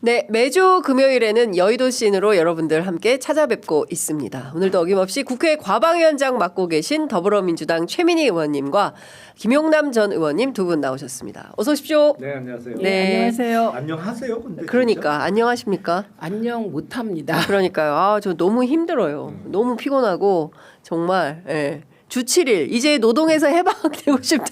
네, 매주 금요일에는 여의도 씬으로 여러분들 함께 찾아뵙고 있습니다. 오늘도 어김없이 국회 과방위원장 맡고 계신 더불어민주당 최민희 의원님과 김용남 전 의원님 두 분 나오셨습니다. 어서 오십시오. 네, 안녕하세요. 네. 안녕하세요. 안녕하세요. 근데 그러니까 진짜? 안녕하십니까? 안녕 못합니다. 그러니까요. 아, 저 너무 힘들어요. 너무 피곤하고 정말 예. 주 7일 이제 노동에서 해방되고 싶다.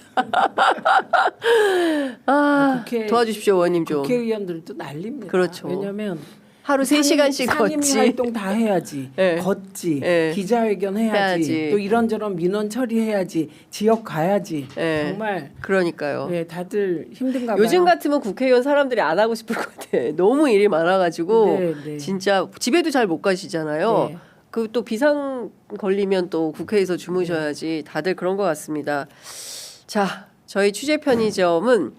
아, 도와주십시오, 의원님 좀. 국회의원들도 난립니다. 그렇죠. 왜냐하면 하루 3시간씩 상임위 걷지. 활동 다 해야지. 네. 걷지. 네. 기자회견 해야지. 또 이런저런 민원 처리해야지. 지역 가야지. 네. 정말 그러니까요. 네, 다들 힘든가 봐요. 요즘 같으면 국회의원 사람들이 안 하고 싶을 것 같아. 너무 일이 많아가지고 네, 네. 진짜 집에도 잘 못 가시잖아요. 네. 그 또 비상 걸리면 또 국회에서 주무셔야지. 다들 그런 것 같습니다. 자, 저희 취재 편의점은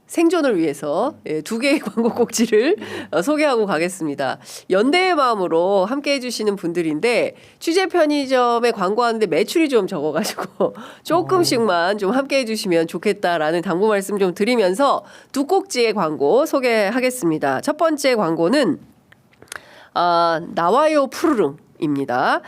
생존을 위해서 두 개의 광고 꼭지를 소개하고 가겠습니다. 연대의 마음으로 함께해 주시는 분들인데 취재 편의점에 광고하는데 매출이 좀 적어가지고 조금씩만 좀 함께해 주시면 좋겠다라는 당부 말씀 좀 드리면서 두 꼭지의 광고 소개하겠습니다. 첫 번째 광고는 나와요 푸르릉입니다.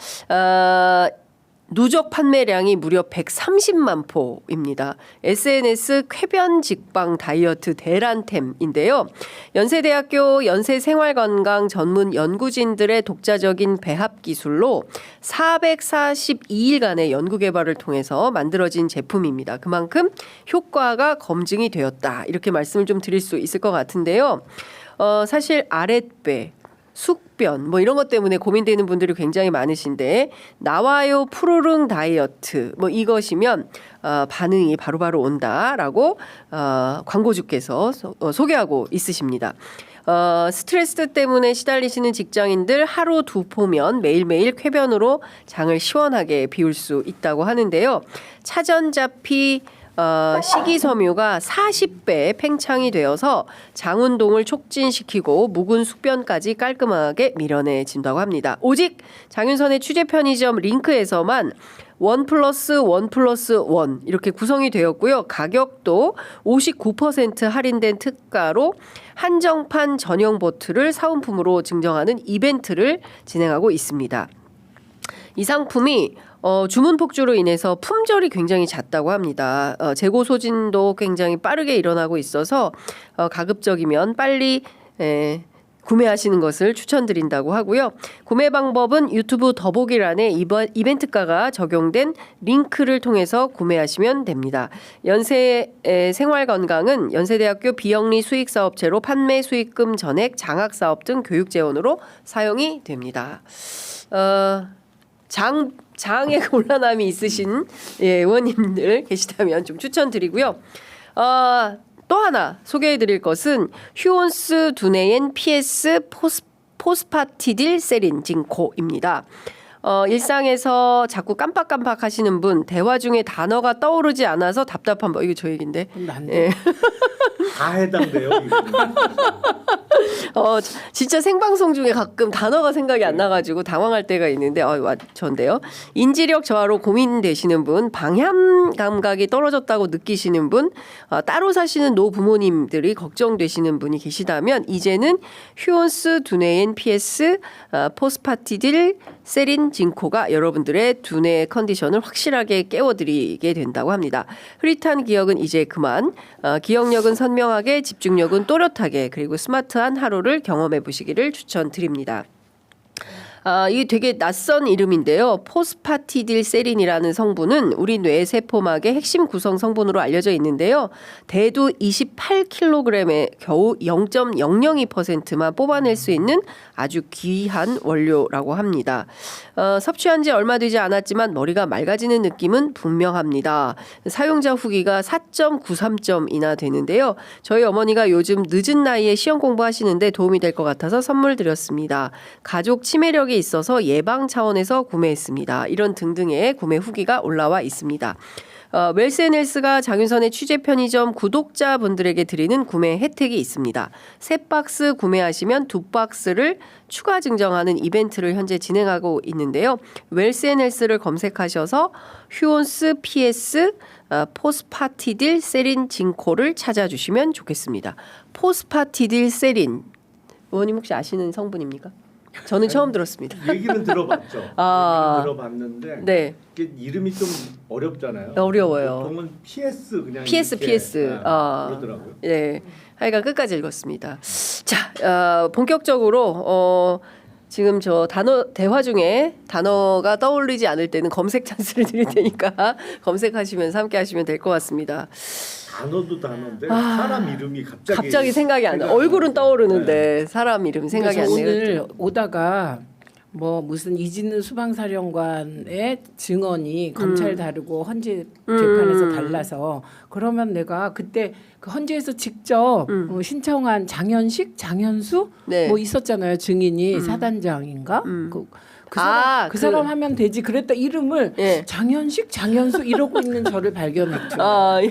누적 판매량이 무려 130만 포입니다. SNS 쾌변 직방 다이어트 대란템인데요. 연세대학교 연세생활건강 전문 연구진들의 독자적인 배합 기술로 442일간의 연구 개발을 통해서 만들어진 제품입니다. 그만큼 효과가 검증이 되었다. 이렇게 말씀을 좀 드릴 수 있을 것 같은데요. 사실 아랫배 숙변 뭐 이런 것 때문에 고민되는 분들이 굉장히 많으신데 나와요 푸르릉 다이어트 뭐 이것이면 반응이 바로바로 온다라고 광고주께서 소개하고 있으십니다. 스트레스 때문에 시달리시는 직장인들 하루 2포면 매일매일 쾌변으로 장을 시원하게 비울 수 있다고 하는데요. 차전자피 식이섬유가 40배 팽창이 되어서 장 운동을 촉진시키고 묵은 숙변까지 깔끔하게 밀어내진다고 합니다. 오직 장윤선의 취재 편의점 링크에서만 1+1+1 이렇게 구성이 되었고요. 가격도 59% 할인된 특가로 한정판 전용 보트를 사은품으로 증정하는 이벤트를 진행하고 있습니다. 이 상품이 주문 폭주로 인해서 품절이 굉장히 잦다고 합니다. 재고 소진도 굉장히 빠르게 일어나고 있어서 가급적이면 빨리 구매하시는 것을 추천드린다고 하고요. 구매 방법은 유튜브 더보기란에 이벤트가가 적용된 링크를 통해서 구매하시면 됩니다. 연세 생활건강은 연세대학교 비영리 수익사업체로 판매 수익금 전액 장학사업 등 교육 재원으로 사용이 됩니다. 장에 곤란함이 있으신 의원님들 계시다면 좀 추천드리고요. 또 하나 소개해드릴 것은 휴온스 두네엔 PS 포스파티딜 세린 징코입니다. 일상에서 자꾸 깜빡깜빡 하시는 분, 대화 중에 단어가 떠오르지 않아서 답답한 분, 이거 저 얘기인데. 난데. 다 해당돼요. 진짜 생방송 중에 가끔 단어가 생각이 안 나가지고 당황할 때가 있는데, 전데요. 인지력 저하로 고민되시는 분, 방향 감각이 떨어졌다고 느끼시는 분, 따로 사시는 노부모님들이 걱정되시는 분이 계시다면 이제는 휴온스 두네엔 PS 포스파티딜 세린 징코가 여러분들의 두뇌 컨디션을 확실하게 깨워드리게 된다고 합니다. 흐릿한 기억은 이제 그만, 기억력은 선명하게, 집중력은 또렷하게, 그리고 스마트한 하루를 경험해 보시기를 추천드립니다. 이게 되게 낯선 이름인데요. 포스파티딜 세린이라는 성분은 우리 뇌 세포막의 핵심 구성 성분으로 알려져 있는데요. 대두 28kg에 겨우 0.002%만 뽑아낼 수 있는 아주 귀한 원료라고 합니다. 섭취한 지 얼마 되지 않았지만 머리가 맑아지는 느낌은 분명합니다. 사용자 후기가 4.93점이나 되는데요. 저희 어머니가 요즘 늦은 나이에 시험 공부하시는데 도움이 될 것 같아서 선물 드렸습니다. 가족 치매력이 있어서 예방 차원에서 구매했습니다. 이런 등등의 구매 후기가 올라와 있습니다. 웰스앤헬스가 장윤선의 취재 편의점 구독자분들에게 드리는 구매 혜택이 있습니다. 3박스 구매하시면 2박스를 추가 증정하는 이벤트를 현재 진행하고 있는데요. 웰스앤헬스를 검색하셔서 휴온스 PS 포스파티딜세린 징코를 찾아주시면 좋겠습니다. 포스파티딜세린 의원님 혹시 아시는 성분입니까? 저는 처음 들었습니다. 얘기는 들어봤죠. 아. 얘기는 들어봤는데 네, 이게 이름이 좀 어렵잖아요. 어려워요. 보통은 PS 그냥 PS. 그러더라고요. 네, 하여간 끝까지 읽었습니다. 자, 본격적으로 지금 저 단어 대화 중에 단어가 떠올리지 않을 때는 검색 찬스를 드릴 테니까 검색하시면서 함께 하시면 될 것 같습니다. 단어도 단어인데 사람 이름이 갑자기 생각이 안 나. 얼굴은 떠오르는데 사람 이름 생각이 안 그래서 나요. 오늘 오다가 뭐 무슨 이진우 수방사령관의 증언이 검찰 다르고 헌재 재판에서 달라서 그러면 내가 그때 그 헌재에서 직접 신청한 장현수 네. 뭐 있었잖아요. 증인이 사단장인가 그 사람 하면 되지 그랬다 이름을 예. 장현수 이러고 있는 저를 발견했죠.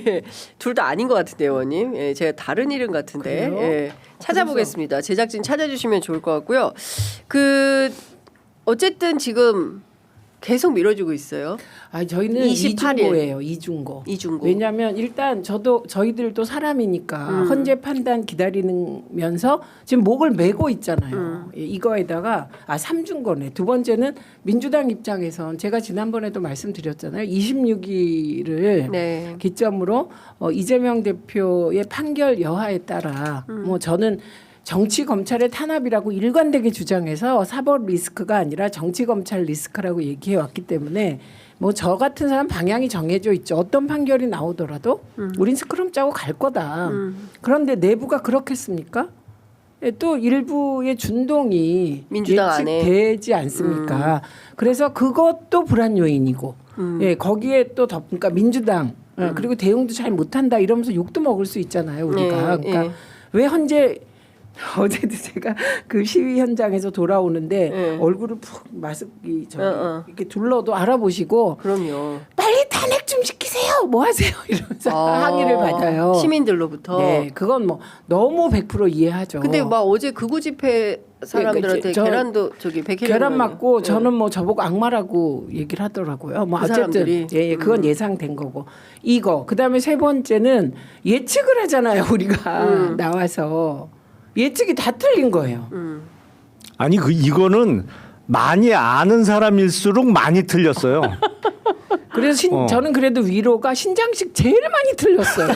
예. 둘 다 아닌 것 같은데 의원님. 예, 제가 다른 이름 같은데. 그래요? 예. 찾아보겠습니다. 제작진 찾아주시면 좋을 것 같고요. 어쨌든 지금 계속 미뤄지고 있어요. 아 저희는 28일. 이중고예요. 이중고. 왜냐하면 일단 저희들도 사람이니까 헌재 판단 기다리면서 지금 목을 메고 있잖아요. 이거에다가 삼중고네. 두 번째는 민주당 입장에선 제가 지난번에도 말씀드렸잖아요. 26일을 네. 기점으로 이재명 대표의 판결 여하에 따라 뭐 저는 정치 검찰의 탄압이라고 일관되게 주장해서 사법 리스크가 아니라 정치 검찰 리스크라고 얘기해 왔기 때문에 뭐 저 같은 사람 방향이 정해져 있죠. 어떤 판결이 나오더라도 우린 스크럼 짜고 갈 거다. 그런데 내부가 그렇겠습니까? 또 일부의 준동이 민주당 안에. 예측되지 않습니까? 그래서 그것도 불안 요인이고 예, 거기에 또 그러니까 민주당 그리고 대응도 잘 못한다 이러면서 욕도 먹을 수 있잖아요. 우리가. 네, 그러니까 네. 왜 헌재 어제도 제가 그 시위 현장에서 돌아오는데 얼굴을 푹 마스크 이렇게 둘러도 알아보시고 그럼요. 빨리 탄핵 좀 시키세요. 뭐 하세요? 이러면서 항의를 받아요. 시민들로부터. 네, 그건 뭐 너무 100% 이해하죠. 근데 막 어제 극우 집회 사람들한테 계란도 계란 맞고 저는 뭐 저보고 악마라고 얘기를 하더라고요. 뭐 그 어쨌든 사람들이? 예, 그건 예상된 거고 이거 그다음에 세 번째는 예측을 하잖아요. 우리가 나와서 예측이 다 틀린 거예요. 아니 이거는 많이 아는 사람일수록 많이 틀렸어요. 그래서 저는 그래도 위로가 신장식 제일 많이 틀렸어요.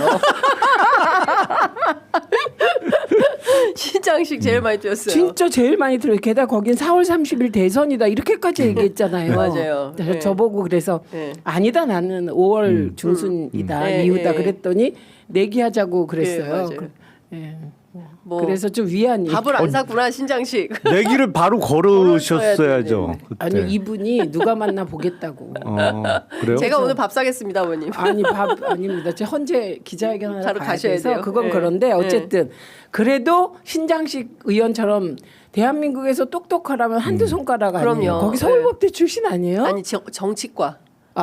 신장식 제일 많이 뛰었어요. 진짜 제일 많이 틀렸어요. 게다가 거긴 4월 30일 대선이다 이렇게까지 얘기했잖아요. 맞아요. 네. 저보고 그래서 네. 아니다 나는 5월 중순이다 네, 이후다 네. 그랬더니 내기하자고 그랬어요. 네, 맞아요. 예. 뭐 그래서 좀 위안이. 밥을 안 사구나 신장식. 내기를 바로 걸으셨어야죠. 그때. 아니요 이분이 누가 만나 보겠다고. 그래요? 제가 오늘 밥 사겠습니다, 어머님. 아니 밥 아닙니다. 제 헌재 기자회견 하러 바로 가야 가셔야 돼서 돼요. 그건 네. 그런데 어쨌든 그래도 신장식 의원처럼 대한민국에서 똑똑하라면 한두 손가락 아니에요. 그럼요. 거기 서울법대 출신 아니에요? 아니 정치과.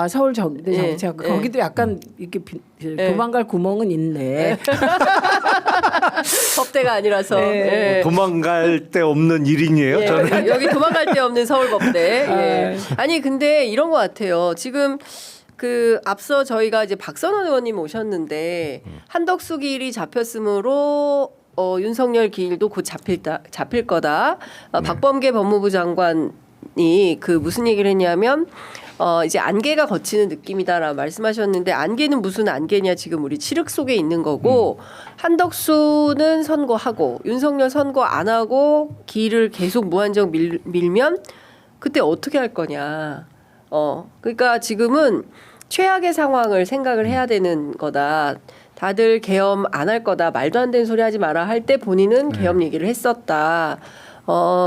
서울 정대 예, 정치학 예. 거기도 약간 이렇게 도망갈 구멍은 있네. 법대가 아니라서. 네. 예. 도망갈 데 없는 일인이에요. 예, 저는. 여기 도망갈 데 없는 서울법대. 예. 아니 근데 이런 것 같아요. 지금 앞서 저희가 이제 박선원 의원님 오셨는데 한덕수 기일이 잡혔으므로 윤석열 기일도 곧 잡힐 거다. 박범계 법무부 장관이 무슨 얘기를 했냐면 이제 안개가 걷히는 느낌이다라 말씀하셨는데 안개는 무슨 안개냐 지금 우리 칠흑 속에 있는 거고 한덕수는 선고하고 윤석열 선고 안 하고 기일을 계속 무한정 밀면 그때 어떻게 할 거냐. 그러니까 지금은 최악의 상황을 생각을 해야 되는 거다. 다들 계엄 안 할 거다. 말도 안 되는 소리 하지 마라 할 때 본인은 계엄 얘기를 했었다.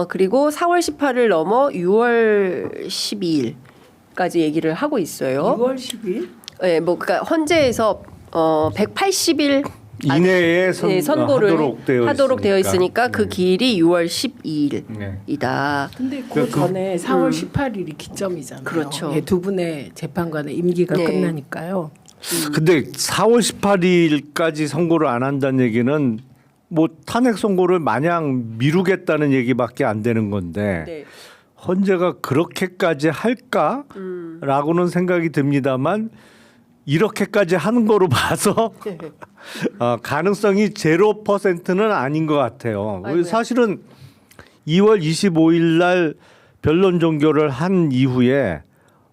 그리고 4월 18일 넘어 6월 12일 까지 얘기를 하고 있어요. 6월 10일? 네, 뭐 그러니까 헌재에서 180일 이내에 선고를 하도록 되어 있으니까 네. 그 기일이 6월 12일이다. 근데 그 전에 4월 18일이 기점이잖아요. 그렇죠. 예, 두 분의 재판관의 임기가 네. 끝나니까요. 근데 4월 18일까지 선고를 안 한다는 얘기는 뭐 탄핵 선고를 마냥 미루겠다는 얘기밖에 안 되는 건데 네. 헌재가 그렇게까지 할까라고는 생각이 듭니다만 이렇게까지 하는 거로 봐서 가능성이 0%는 아닌 것 같아요. 아이고야. 사실은 2월 25일 날 변론 종결을 한 이후에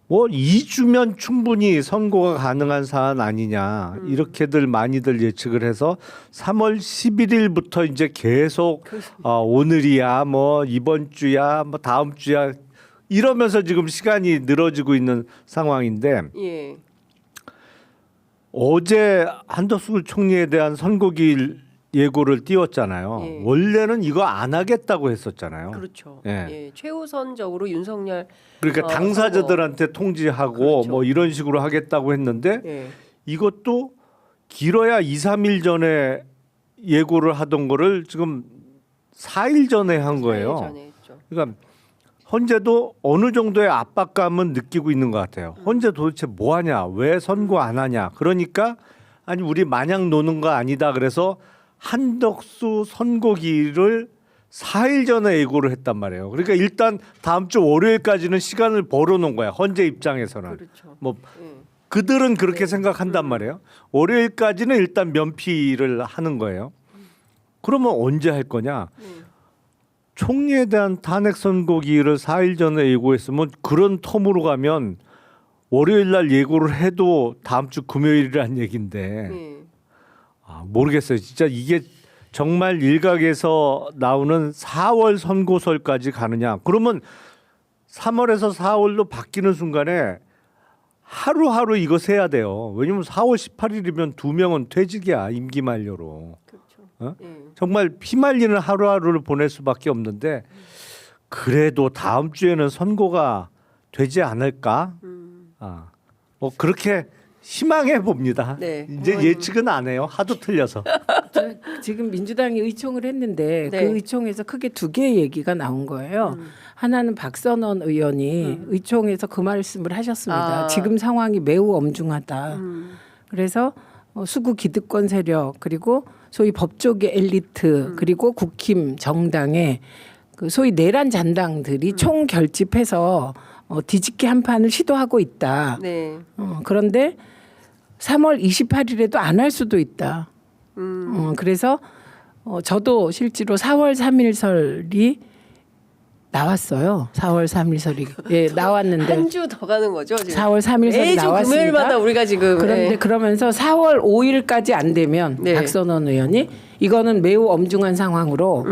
뭐 2주면 충분히 선고가 가능한 사안 아니냐 이렇게들 많이들 예측을 해서 3월 11일부터 이제 계속 오늘이야 뭐 이번 주야 뭐 다음 주야 이러면서 지금 시간이 늘어지고 있는 상황인데 예. 어제 한덕수 총리에 대한 선고기일 예고를 띄웠잖아요. 예. 원래는 이거 안 하겠다고 했었잖아요. 그렇죠. 예. 예. 최우선적으로 윤석열 그러니까 당사자들한테 통지하고 그렇죠. 뭐 이런 식으로 하겠다고 했는데 예. 이것도 길어야 2, 3일 전에 예고를 하던 거를 지금 4일 전에 한 거예요. 4일 전에 했죠. 그러니까 헌재도 어느 정도의 압박감은 느끼고 있는 것 같아요. 헌재 도대체 뭐 하냐? 왜 선고 안 하냐? 그러니까 아니 우리 마냥 노는 거 아니다. 그래서 한덕수 선고기를 4일 전에 예고를 했단 말이에요. 그러니까 일단 다음 주 월요일까지는 시간을 벌어놓은 거야. 헌재 입장에서는. 그렇죠. 뭐 예. 그들은 그렇게 생각한단 말이에요. 월요일까지는 일단 면피를 하는 거예요. 그러면 언제 할 거냐? 총리에 대한 탄핵 선고기일을 4일 전에 예고했으면 그런 텀으로 가면 월요일 날 예고를 해도 다음 주 금요일이란 얘긴데 예. 모르겠어요. 진짜 이게 정말 일각에서 나오는 4월 선고설까지 가느냐. 그러면 3월에서 4월로 바뀌는 순간에 하루하루 이거 세야 돼요. 왜냐면 4월 18일이면 2명은 퇴직이야. 임기 만료로. 그렇죠. 예. 정말 피말리는 하루하루를 보낼 수밖에 없는데 그래도 다음 주에는 선고가 되지 않을까? 뭐 그렇게 희망해 봅니다. 네. 이제 예측은 안 해요. 하도 틀려서. 지금 민주당이 의총을 했는데 네. 그 의총에서 크게 두 개의 얘기가 나온 거예요. 하나는 박선원 의원이 의총에서 그 말씀을 하셨습니다. 아. 지금 상황이 매우 엄중하다. 그래서 수구 기득권 세력 그리고 소위 법조계 엘리트 그리고 국힘 정당의 그 소위 내란 잔당들이 총 결집해서 뒤집기 한 판을 시도하고 있다. 네. 그런데 3월 28일에도 안 할 수도 있다. 그래서 저도 실제로 4월 3일설이 나왔어요. 4월 3일설이 예, 나왔는데 한 주 더 가는 거죠, 지금. 4월 3일설이 매주 나왔습니다. 금요일마다 우리가 지금 그런데 예. 그러면서 4월 5일까지 안 되면 네. 박선원 의원이 이거는 매우 엄중한 상황으로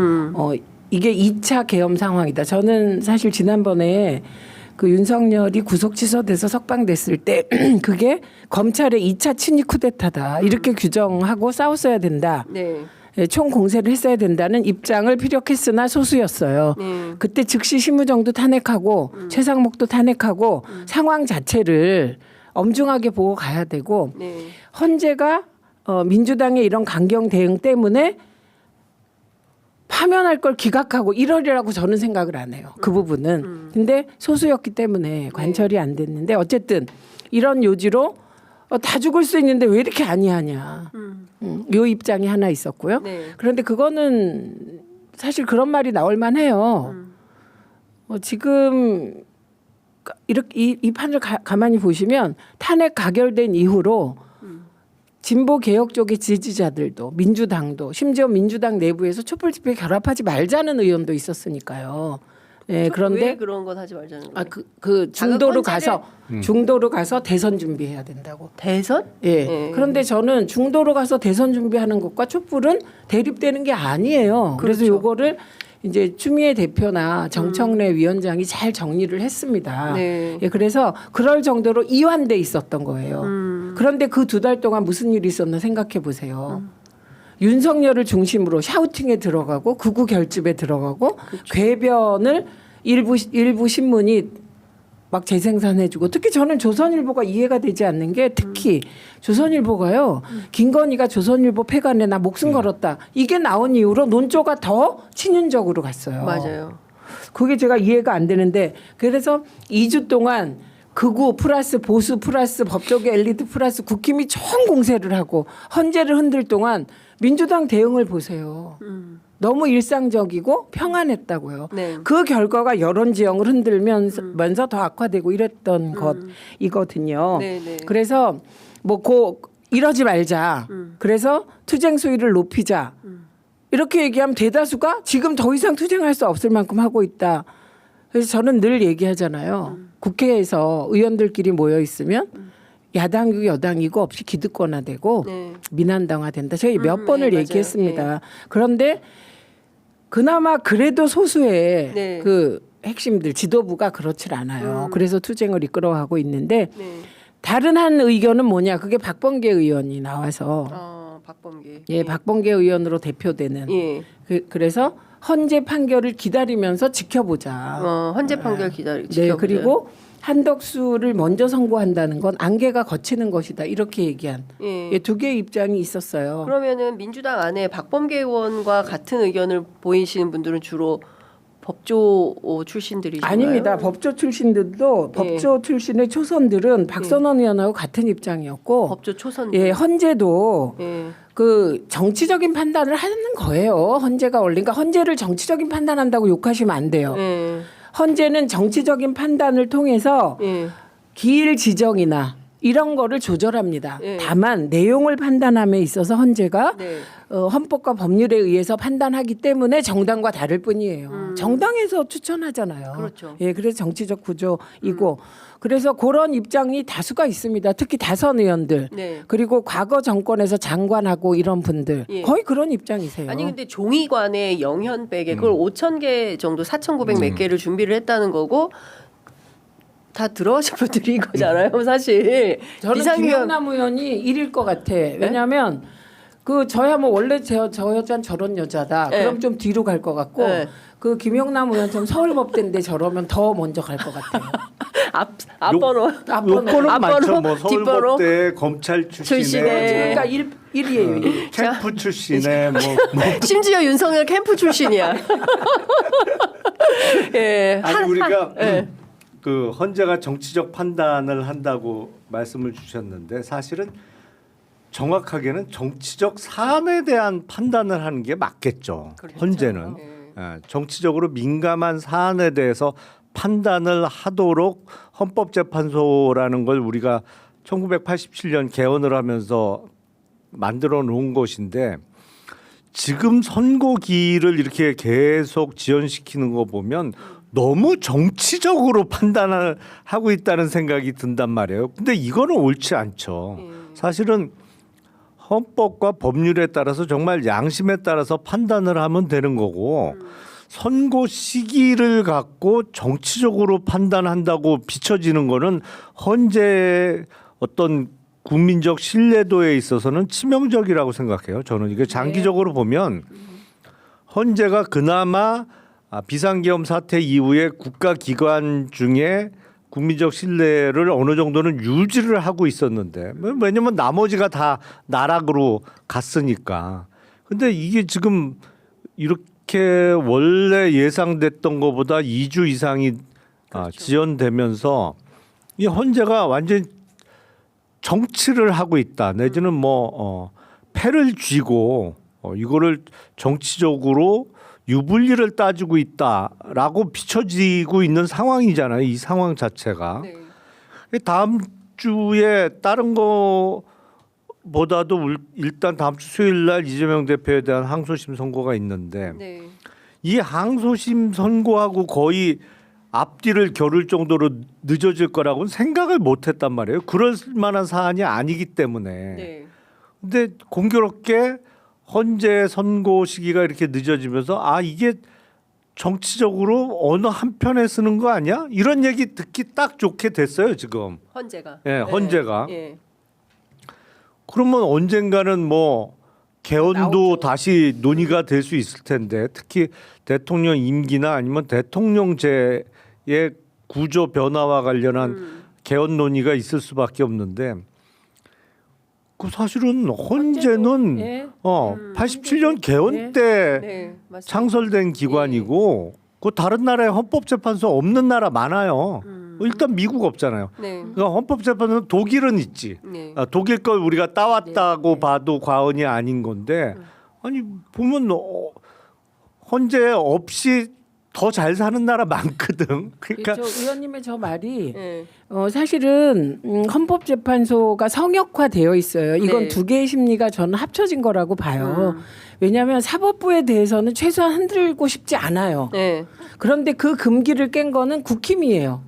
이게 2차 계엄 상황이다. 저는 사실 지난번에 그 윤석열이 구속 취소돼서 석방됐을 때 그게 검찰의 2차 친위 쿠데타다. 이렇게 규정하고 싸웠어야 된다. 네. 예, 총 공세를 했어야 된다는 입장을 피력했으나 소수였어요. 그때 즉시 심우정도 탄핵하고 최상목도 탄핵하고 상황 자체를 엄중하게 보고 가야 되고 네. 헌재가 민주당의 이런 강경 대응 때문에 파면할 걸 기각하고 이러리라고 저는 생각을 안 해요. 그 부분은. 근데 소수였기 때문에 관철이 안 됐는데 어쨌든 이런 요지로 다 죽을 수 있는데 왜 이렇게 아니하냐. 요 입장이 하나 있었고요. 네. 그런데 그거는 사실 그런 말이 나올 만해요. 지금 이렇게 이 판을 가만히 보시면 탄핵 가결된 이후로 진보 개혁 쪽의 지지자들도 민주당도 심지어 민주당 내부에서 촛불 집회 결합하지 말자는 의원도 있었으니까요. 예, 그런데 왜 그런 건 하지 말자는 거예요? 그 중도로 자극 가서 중도로 가서 대선 준비해야 된다고. 대선? 예. 그런데 저는 중도로 가서 대선 준비하는 것과 촛불은 대립되는 게 아니에요. 그래서 그렇죠. 요거를 이제 추미애 대표나 정청래 위원장이 잘 정리를 했습니다. 네. 예, 그래서 그럴 정도로 이완돼 있었던 거예요. 그런데 그 2달 동안 무슨 일이 있었나 생각해 보세요. 윤석열을 중심으로 샤우팅에 들어가고 극우 결집에 들어가고 궤변을 일부 신문이 막 재생산해주고 특히 저는 조선일보가 이해가 되지 않는 게 특히 조선일보가요 김건희가 조선일보 폐간에 나 목숨 걸었다 이게 나온 이후로 논조가 더 친윤적으로 갔어요. 맞아요. 그게 제가 이해가 안 되는데 그래서 2주 동안 극우 플러스 보수 플러스 법조계 엘리트 플러스 국힘이 총 공세를 하고 헌재를 흔들 동안 민주당 대응을 보세요. 너무 일상적이고 평안했다고요. 네. 그 결과가 여론 지형을 흔들면서 더 악화되고 이랬던 것이거든요. 네, 네. 그래서 뭐 이러지 말자. 그래서 투쟁 수위를 높이자. 이렇게 얘기하면 대다수가 지금 더 이상 투쟁할 수 없을 만큼 하고 있다. 그래서 저는 늘 얘기하잖아요. 국회에서 의원들끼리 모여 있으면 야당이고 여당이고 없이 기득권화되고 네. 민한당화된다. 저희 몇 번을 네, 맞아요. 얘기했습니다. 그런데 그나마 그래도 소수의 네. 그 핵심들 지도부가 그렇질 않아요. 그래서 투쟁을 이끌어가고 있는데 네. 다른 한 의견은 뭐냐? 그게 박범계 의원이 나와서 박범계. 예, 박범계 의원으로 대표되는 예. 그래서 헌재 판결을 기다리면서 지켜보자. 헌재 판결 네, 지켜보자. 그리고 한덕수를 먼저 선고한다는 건 안개가 거치는 것이다. 이렇게 얘기한 예. 두 개의 입장이 있었어요. 그러면은 민주당 안에 박범계 의원과 같은 의견을 보이시는 분들은 주로 법조 출신들이신가요? 아닙니다. 법조 출신들도 예. 법조 출신의 초선들은 박선원 의원하고 같은 입장이었고, 법조 초선. 예, 헌재도 예. 그 정치적인 판단을 하는 거예요. 헌재가 그러니까 헌재를 정치적인 판단한다고 욕하시면 안 돼요. 예. 헌재는 정치적인 판단을 통해서 예. 기일 지정이나 이런 거를 조절합니다. 예. 다만 내용을 판단함에 있어서 헌재가 네. 헌법과 법률에 의해서 판단하기 때문에 정당과 다를 뿐이에요. 정당에서 추천하잖아요. 그렇죠. 예, 그래서 정치적 구조이고 그래서 그런 입장이 다수가 있습니다. 특히 다선 의원들 네. 그리고 과거 정권에서 장관하고 이런 분들 예. 거의 그런 입장이세요. 아니 근데 종이관에 영현백에 그걸 5,000개 정도 4,900 몇 개를 준비를 했다는 거고 다 들어가신 분들인 거잖아요, 사실. 저는 비상규명- 김영남 의원이 1일 것 같아. 왜냐하면 그 저야 뭐 원래 저 여자는 저런 여자다. 네. 그럼 좀 뒤로 갈 것 같고 네. 그 김영남 의원처럼 서울법대인데 저러면 더 먼저 갈 것 같아요. 앞번호. 요거는 앞번호, 많죠. 뭐 뒷번호. 서울법대 검찰 출신의 출신의. 그러니까 1이에요. 캠프 출신의 뭐 심지어 윤석열 캠프 출신이야. 예. 아니 우리가 예. 그 헌재가 정치적 판단을 한다고 말씀을 주셨는데 사실은 정확하게는 정치적 사안에 대한 판단을 하는 게 맞겠죠. 그렇죠. 헌재는 예. 정치적으로 민감한 사안에 대해서 판단을 하도록 헌법재판소라는 걸 우리가 1987년 개헌을 하면서 만들어 놓은 것인데 지금 선고기일을 이렇게 계속 지연시키는 거 보면 너무 정치적으로 판단을 하고 있다는 생각이 든단 말이에요. 근데 이거는 옳지 않죠. 사실은 헌법과 법률에 따라서 정말 양심에 따라서 판단을 하면 되는 거고 선고 시기를 갖고 정치적으로 판단한다고 비춰지는 거는 헌재 어떤 국민적 신뢰도에 있어서는 치명적이라고 생각해요. 저는 이게 장기적으로 보면 헌재가 그나마 비상계엄 사태 이후에 국가기관 중에 국민적 신뢰를 어느 정도는 유지를 하고 있었는데 왜냐면 나머지가 다 나락으로 갔으니까. 근데 이게 지금 이렇게 원래 예상됐던 것보다 2주 이상이 그렇죠. 지연되면서 이 헌재가 완전 정치를 하고 있다. 내지는 뭐 패를 쥐고 이거를 정치적으로 유불리를 따지고 있다라고 비춰지고 있는 상황이잖아요. 이 상황 자체가. 네. 다음 주에 다른 거보다도 일단 다음 주 수요일 날 이재명 대표에 대한 항소심 선고가 있는데 네. 이 항소심 선고하고 거의 앞뒤를 겨룰 정도로 늦어질 거라고는 생각을 못했단 말이에요. 그럴 만한 사안이 아니기 때문에. 네. 근데 공교롭게 헌재 선고 시기가 이렇게 늦어지면서 이게 정치적으로 어느 한편에 쓰는 거 아니야? 이런 얘기 듣기 딱 좋게 됐어요 지금. 헌재가. 예, 헌재가. 예. 그러면 언젠가는 뭐 개헌도 나오죠. 다시 논의가 될 수 있을 텐데 특히 대통령 임기나 아니면 대통령제의 구조 변화와 관련한 개헌 논의가 있을 수밖에 없는데 그 사실은 헌재는 예. 87년 개헌 네. 때 네. 맞습니다. 창설된 기관이고 그 다른 나라에 헌법재판소 없는 나라 많아요. 일단 미국 없잖아요. 네. 그러니까 헌법재판소는 독일은 있지. 네. 독일 걸 우리가 따왔다고 네. 봐도 과언이 아닌 건데 아니 보면 헌재 없이 더 잘 사는 나라 많거든. 그러니까 저 의원님의 저 말이 네. 사실은 헌법재판소가 성역화되어 있어요. 이건 네. 두 개의 심리가 저는 합쳐진 거라고 봐요. 왜냐하면 사법부에 대해서는 최소한 흔들고 싶지 않아요. 네. 그런데 그 금기를 깬 거는 국힘이에요.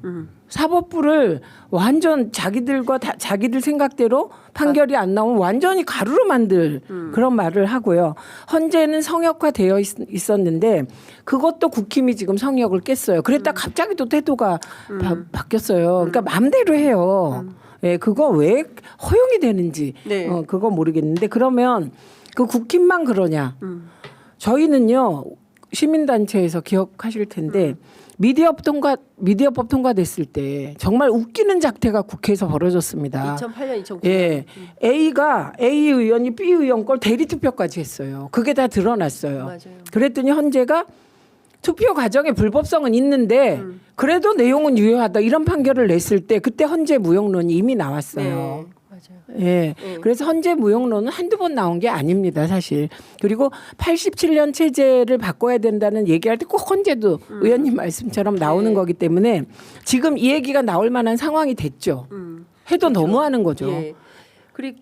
사법부를 완전 자기들 생각대로 판결이 안 나오면 완전히 가루로 만들 그런 말을 하고요. 헌재는 성역화되어 있었는데 그것도 국힘이 지금 성역을 깼어요. 그랬다 갑자기 또 태도가 바뀌었어요. 그러니까 마음대로 해요. 예, 그거 왜 허용이 되는지 네. 그거 모르겠는데 그러면 그 국힘만 그러냐? 저희는요 시민단체에서 기억하실 텐데 미디어법 통과됐을 때 정말 웃기는 작태가 국회에서 벌어졌습니다. 2008년 2009년. 예, A 의원이 B 의원 걸 대리 투표까지 했어요. 그게 다 드러났어요. 맞아요. 그랬더니 헌재가 투표 과정에 불법성은 있는데 그래도 내용은 유효하다 이런 판결을 냈을 때 그때 헌재 무용론이 이미 나왔어요. 네. 맞아요. 예. 그래서 헌재 무용론은 한두 번 나온 게 아닙니다, 사실. 그리고 87년 체제를 바꿔야 된다는 얘기할 때 꼭 헌재도 의원님 말씀처럼 나오는 네. 거기 때문에 지금 이 얘기가 나올 만한 상황이 됐죠. 해도 너무하는 거죠. 예.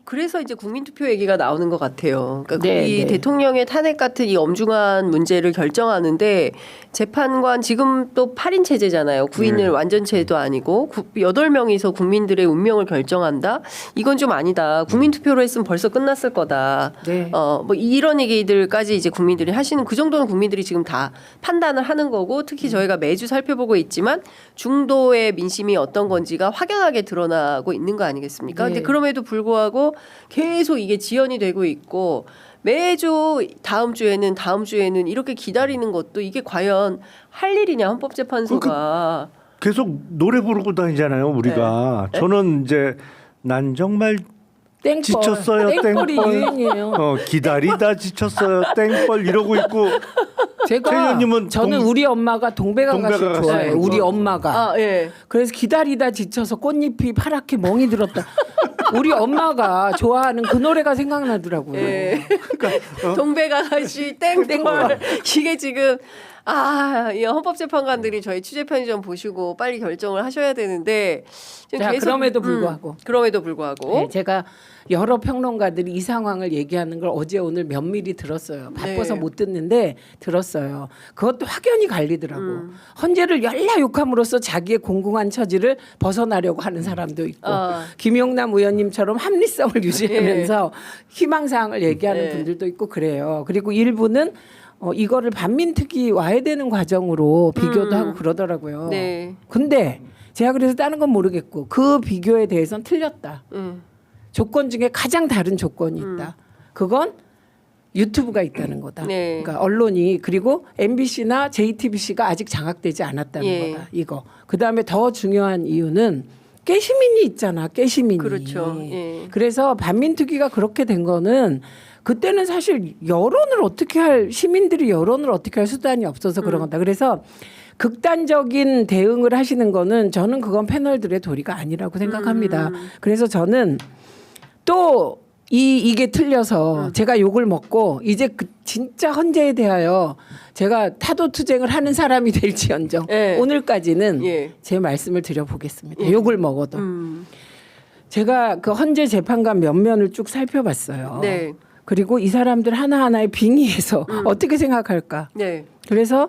그래서 이제 국민투표 얘기가 나오는 것 같아요. 그러니까 네, 이 네. 대통령의 탄핵 같은 이 엄중한 문제를 결정하는데 재판관 지금 또 8인 체제잖아요. 9인을 완전체도 아니고 8명이서 국민들의 운명을 결정한다. 이건 좀 아니다. 국민투표로 했으면 벌써 끝났을 거다. 네. 뭐 이런 얘기들까지 이제 국민들이 하시는 그 정도는 국민들이 지금 다 판단을 하는 거고 특히 저희가 매주 살펴보고 있지만 중도의 민심이 어떤 건지가 확연하게 드러나고 있는 거 아니겠습니까? 네. 근데 그럼에도 불구하고 계속 이게 지연이 되고 있고 매주 다음 주에는 이렇게 기다리는 것도 이게 과연 할 일이냐 헌법재판소가. 계속 노래 부르고 다니잖아요, 우리가. 저는 이제 난 정말 땡벌. 지쳤어요, 땡벌이 땡벌. 유행이에요. 기다리다 지쳤어요, 땡벌 이러고 있고. 최 제가 의원님은 저는 우리 엄마가 동백아가씨 동백아가씨 좋아해요. 좋아하고. 우리 엄마가. 아, 예. 그래서 기다리다 지쳐서 꽃잎이 파랗게 멍이 들었다. 우리 엄마가 좋아하는 그 노래가 생각나더라고요. 예. 동백아가씨 땡벌 이게 지금 이 헌법재판관들이 저희 취재편이 좀 보시고 빨리 결정을 하셔야 되는데 지금 자, 그럼에도 불구하고. 그럼에도 불구하고 네, 제가 여러 평론가들이 이 상황을 얘기하는 걸 어제 오늘 면밀히 들었어요. 바빠서 네. 못 듣는데 들었어요. 그것도 확연히 갈리더라고. 헌재를 열라 욕함으로써 자기의 공공한 처지를 벗어나려고 하는 사람도 있고 김용남 의원님처럼 합리성을 유지하면서 희망사항을 얘기하는 네. 분들도 있고 그래요. 그리고 일부는 이거를 반민특위 와해되는 과정으로 비교도 하고 그러더라고요. 네. 근데 제가 그래서 다른 건 모르겠고 그 비교에 대해서는 틀렸다. 조건 중에 가장 다른 조건이 있다. 그건 유튜브가 있다는 거다. 네. 그러니까 언론이 그리고 MBC나 JTBC가 아직 장악되지 않았다는 예. 거다. 이거. 그다음에 더 중요한 이유는 깨시민이 있잖아. 깨시민이. 그렇죠. 예. 그래서 반민특위가 그렇게 된 거는 그때는 사실 시민들이 여론을 어떻게 할 수단이 없어서 그런 거다. 그래서 극단적인 대응을 하시는 거는 저는 그건 패널들의 도리가 아니라고 생각합니다. 그래서 저는 또 이게 틀려서 제가 욕을 먹고 이제 진짜 헌재에 대하여 제가 타도 투쟁을 하는 사람이 될지언정 예. 오늘까지는 예. 제 말씀을 드려보겠습니다. 욕을 먹어도. 제가 그 헌재 재판관 면면을 쭉 살펴봤어요. 네. 그리고 이 사람들 하나하나의 빙의해서 어떻게 생각할까. 네. 그래서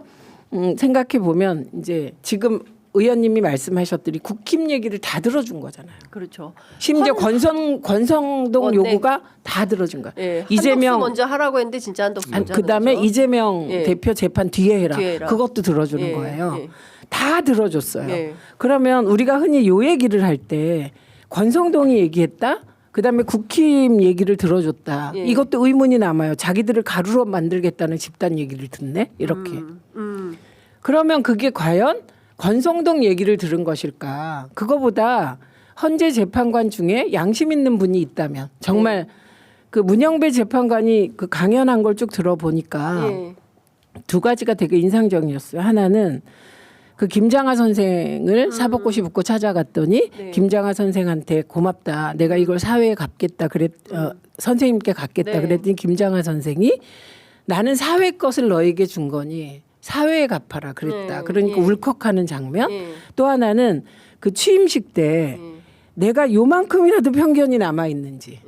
생각해 보면 이제 지금 의원님이 말씀하셨더니 국힘 얘기를 다 들어준 거잖아요. 그렇죠. 심지어 권성동 네. 요구가 다 들어준 거야. 예. 이재명 한덕수 먼저 하라고 했는데 진짜 한덕수 먼저 그다음에 하는 거죠. 이재명 예. 대표 재판 뒤에 해라. 뒤에 해라. 그것도 들어주는 예. 거예요. 예. 다 들어줬어요. 예. 그러면 우리가 흔히 요 얘기를 할 때 권성동이 얘기했다. 그다음에 국힘 얘기를 들어줬다. 예. 이것도 의문이 남아요. 자기들을 가루로 만들겠다는 집단 얘기를 듣네. 이렇게. 그러면 그게 과연 권성동 얘기를 들은 것일까? 그거보다 헌재 재판관 중에 양심 있는 분이 있다면 정말 그 문영배 재판관이 그 강연한 걸 쭉 들어보니까 예. 두 가지가 되게 인상적이었어요. 하나는 그 김장하 선생을 사법고시 묻고 찾아갔더니 네. 김장하 선생한테 고맙다. 내가 이걸 사회에 갚겠다. 선생님께 갖겠다. 네. 그랬더니 김장하 선생이 나는 사회 것을 너에게 준 거니 사회에 갚아라 그랬다. 네. 그러니까 예. 울컥하는 장면. 예. 또 하나는 그 취임식 때 내가 요만큼이라도 편견이 남아 있는지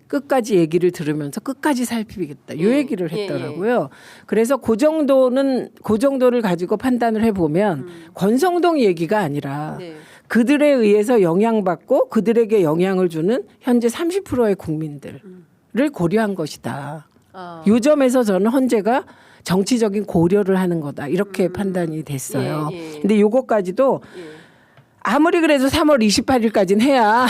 끝까지 얘기를 들으면서 끝까지 살피겠다. 이 얘기를 예, 했더라고요. 그래서 그 정도를 가지고 판단을 해보면 권성동 얘기가 아니라 네. 그들에 의해서 영향받고 그들에게 영향을 주는 현재 30%의 국민들을 고려한 것이다. 아. 요 점에서 저는 헌재가 정치적인 고려를 하는 거다. 이렇게 판단이 됐어요. 예, 예. 근데 요거까지도 아무리 그래도 3월 28일까지는 해야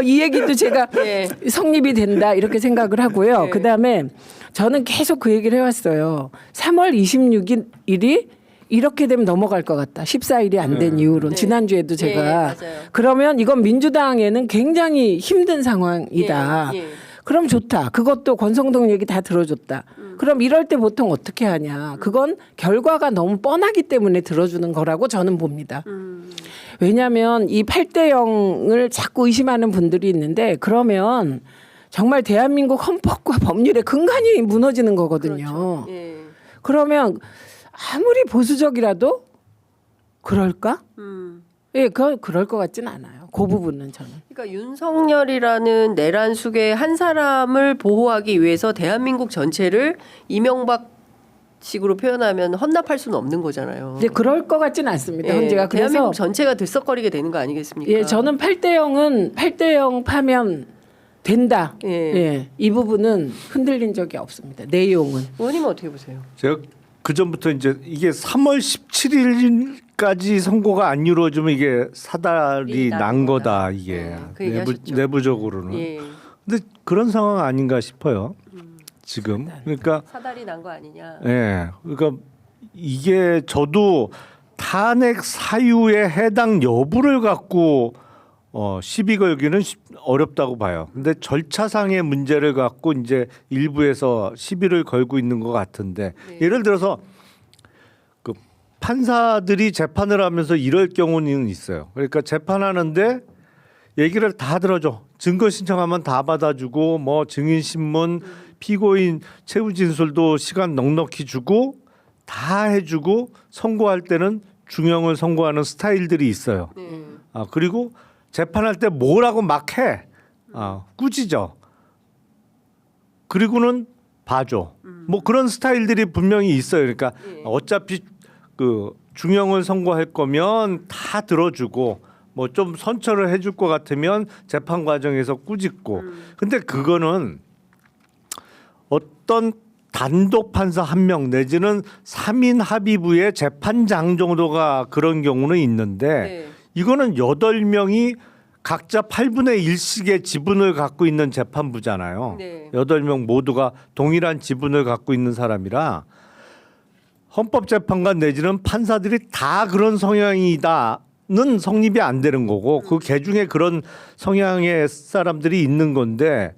이 얘기도 제가 네. 성립이 된다 이렇게 생각을 하고요. 네. 그다음에 저는 계속 그 얘기를 해왔어요. 3월 26일이 이렇게 되면 넘어갈 것 같다. 14일이 안 된 이후로 네. 지난주에도 예, 제가 맞아요. 그러면 이건 민주당에는 굉장히 힘든 상황이다. 예, 예. 그럼 좋다. 그것도 권성동 얘기 다 들어줬다. 그럼 이럴 때 보통 어떻게 하냐. 그건 결과가 너무 뻔하기 때문에 들어주는 거라고 저는 봅니다. 왜냐하면 이 8대 0을 자꾸 의심하는 분들이 있는데 그러면 정말 대한민국 헌법과 법률의 근간이 무너지는 거거든요. 그렇죠. 예. 그러면 아무리 보수적이라도 그럴까? 예, 그럴 것 같진 않아요. 그 부분은 저는. 그러니까 윤석열이라는 내란 수괴 한 사람을 보호하기 위해서 대한민국 전체를 이명박식으로 표현하면 헌납할 수는 없는 거잖아요. 이제 그럴 것 같진 않습니다. 헌재가 그래서 대한민국 전체가 들썩거리게 되는 거 아니겠습니까? 예, 저는 8대 0은 8대 0 파면 된다. 예. 예, 이 부분은 흔들린 적이 없습니다. 내용은. 의원님은 어떻게 보세요? 제가 그 전부터 이제 이게 3월 17일까지 선고가 안 이루어지면 이게 사달이 난 거다 이게 그 얘기하셨죠. 내부적으로는. 예. 근데 그런 상황 아닌가 싶어요. 지금 그러니까 사달이 난 거 아니냐? 예, 그러니까 이게 저도 탄핵 사유의 해당 여부를 갖고 시비 걸기는 어렵다고 봐요. 근데 절차상의 문제를 갖고 이제 일부에서 시비를 걸고 있는 것 같은데 네. 예를 들어서 그 판사들이 재판을 하면서 이럴 경우는 있어요. 그러니까 재판하는데 얘기를 다 들어줘. 증거 신청하면 다 받아주고 뭐 증인 신문, 피고인 최후 진술도 시간 넉넉히 주고 다 해주고 선고할 때는 중형을 선고하는 스타일들이 있어요. 네. 그리고 재판할 때 뭐라고 막 해. 꾸짖어. 그리고는 봐줘. 뭐 그런 스타일들이 분명히 있어요. 그러니까 어차피 그 중형을 선고할 거면 다 들어주고 뭐 좀 선처를 해줄 것 같으면 재판 과정에서 꾸짖고. 근데 그거는 어떤 단독 판사 한 명 내지는 3인 합의부의 재판장 정도가 그런 경우는 있는데 네. 이거는 8명이 각자 8분의 1씩의 지분을 갖고 있는 재판부잖아요. 네. 8명 모두가 동일한 지분을 갖고 있는 사람이라 헌법재판관 내지는 판사들이 다 그런 성향이다는 성립이 안 되는 거고 그 개중에 그런 성향의 사람들이 있는 건데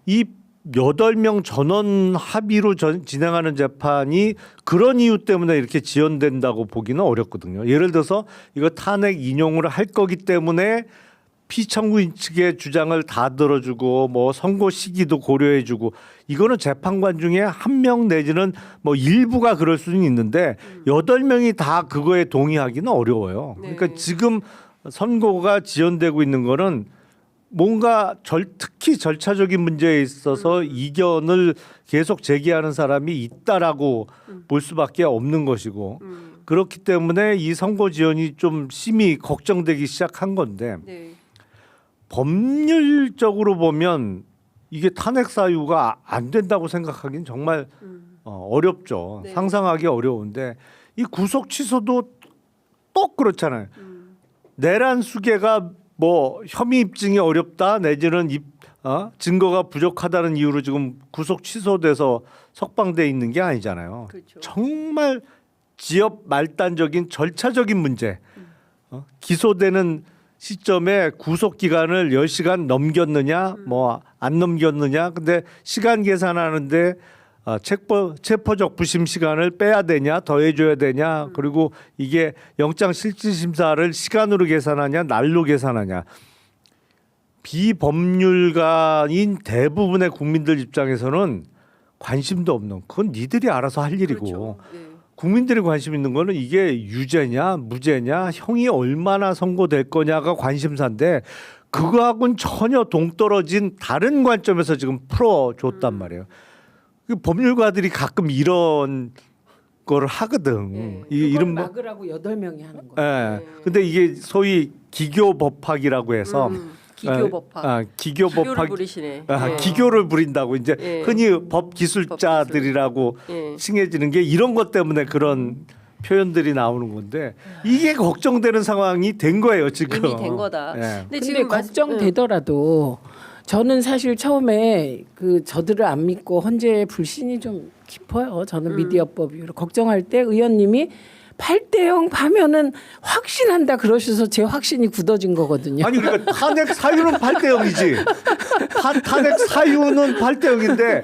이 8명 전원 합의로 진행하는 재판이 그런 이유 때문에 이렇게 지연된다고 보기는 어렵거든요. 예를 들어서 이거 탄핵 인용을 할 거기 때문에 피청구인 측의 주장을 다 들어주고 뭐 선고 시기도 고려해주고 이거는 재판관 중에 한 명 내지는 뭐 일부가 그럴 수는 있는데 8명이 다 그거에 동의하기는 어려워요. 네. 그러니까 지금 선고가 지연되고 있는 거는 뭔가 특히 절차적인 문제에 있어서 이견을 계속 제기하는 사람이 있다라고 볼 수밖에 없는 것이고 그렇기 때문에 이 선고 지연이 좀 심히 걱정되기 시작한 건데 네. 법률적으로 보면 이게 탄핵 사유가 안 된다고 생각하기는 정말 어렵죠. 네. 상상하기 어려운데 이 구속 취소도 또 그렇잖아요. 내란 수괴가 뭐 혐의 입증이 어렵다 내지는 증거가 부족하다는 이유로 지금 구속 취소돼서 석방돼 있는 게 아니잖아요. 그렇죠. 정말 지역 말단적인 절차적인 문제. 기소되는 시점에 구속 기간을 10시간 넘겼느냐 뭐 안 넘겼느냐 근데 시간 계산하는데 체포적 부심 시간을 빼야 되냐, 더해줘야 되냐, 그리고 이게 영장실질심사를 시간으로 계산하냐, 날로 계산하냐. 비법률가인 대부분의 국민들 입장에서는 관심도 없는, 그건 니들이 알아서 할 일이고, 그렇죠. 네. 국민들이 관심 있는 거는 이게 유죄냐, 무죄냐, 형이 얼마나 선고될 거냐가 관심사인데, 그거하고는 전혀 동떨어진 다른 관점에서 지금 풀어줬단 말이에요. 그 법률가들이 가끔 이런 걸 하거든. 네. 이런 막으라고 8명이 하는 거예요. 예. 근데 이게 소위 기교법학이라고 해서 기교법학. 기교법학. 기교를 부리시네. 아, 기교를 부린다고 이제 예. 흔히 법 기술자들이라고 예. 칭해지는 게 이런 것 때문에 그런 표현들이 나오는 건데 이게 걱정되는 상황이 된 거예요 지금. 이미 된 거다. 예. 근데 근데 걱정되더라도 저는 사실 처음에 그 저들을 안 믿고 헌재의 불신이 좀 깊어요. 저는 미디어법 이후로 걱정할 때 의원님이 8대0 하면은 확신한다 그러셔서 제 확신이 굳어진 거거든요. 아니 그러니까 탄핵 사유는 8대0이지. 탄핵 사유는 8대0인데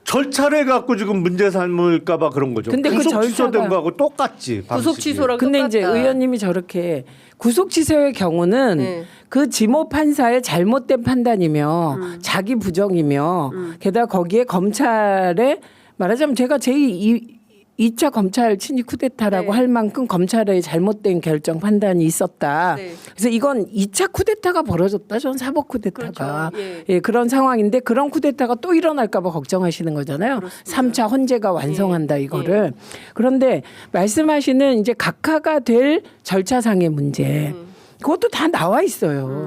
절차를 갖고 지금 문제 삼을까봐 그런 거죠. 근데 그 구속 취소된 절차가- 거하고 똑같지. 구속 방식이. 취소랑 근데 똑같다. 이제 의원님이 저렇게 구속 취소의 경우는 네. 그 지모 판사의 잘못된 판단이며 자기 부정이며 게다가 거기에 검찰의 말하자면 제가 제2차 검찰 친위 쿠데타라고 네. 할 만큼 검찰의 잘못된 결정 판단이 있었다. 네. 그래서 이건 2차 쿠데타가 벌어졌다. 전 사법 쿠데타가. 그렇죠. 예. 예, 그런 상황인데 그런 쿠데타가 또 일어날까 봐 걱정하시는 거잖아요. 그렇습니다. 3차 헌재가 완성한다 예. 이거를. 그런데 말씀하시는 이제 각하가 될 절차상의 문제. 그것도 다 나와 있어요.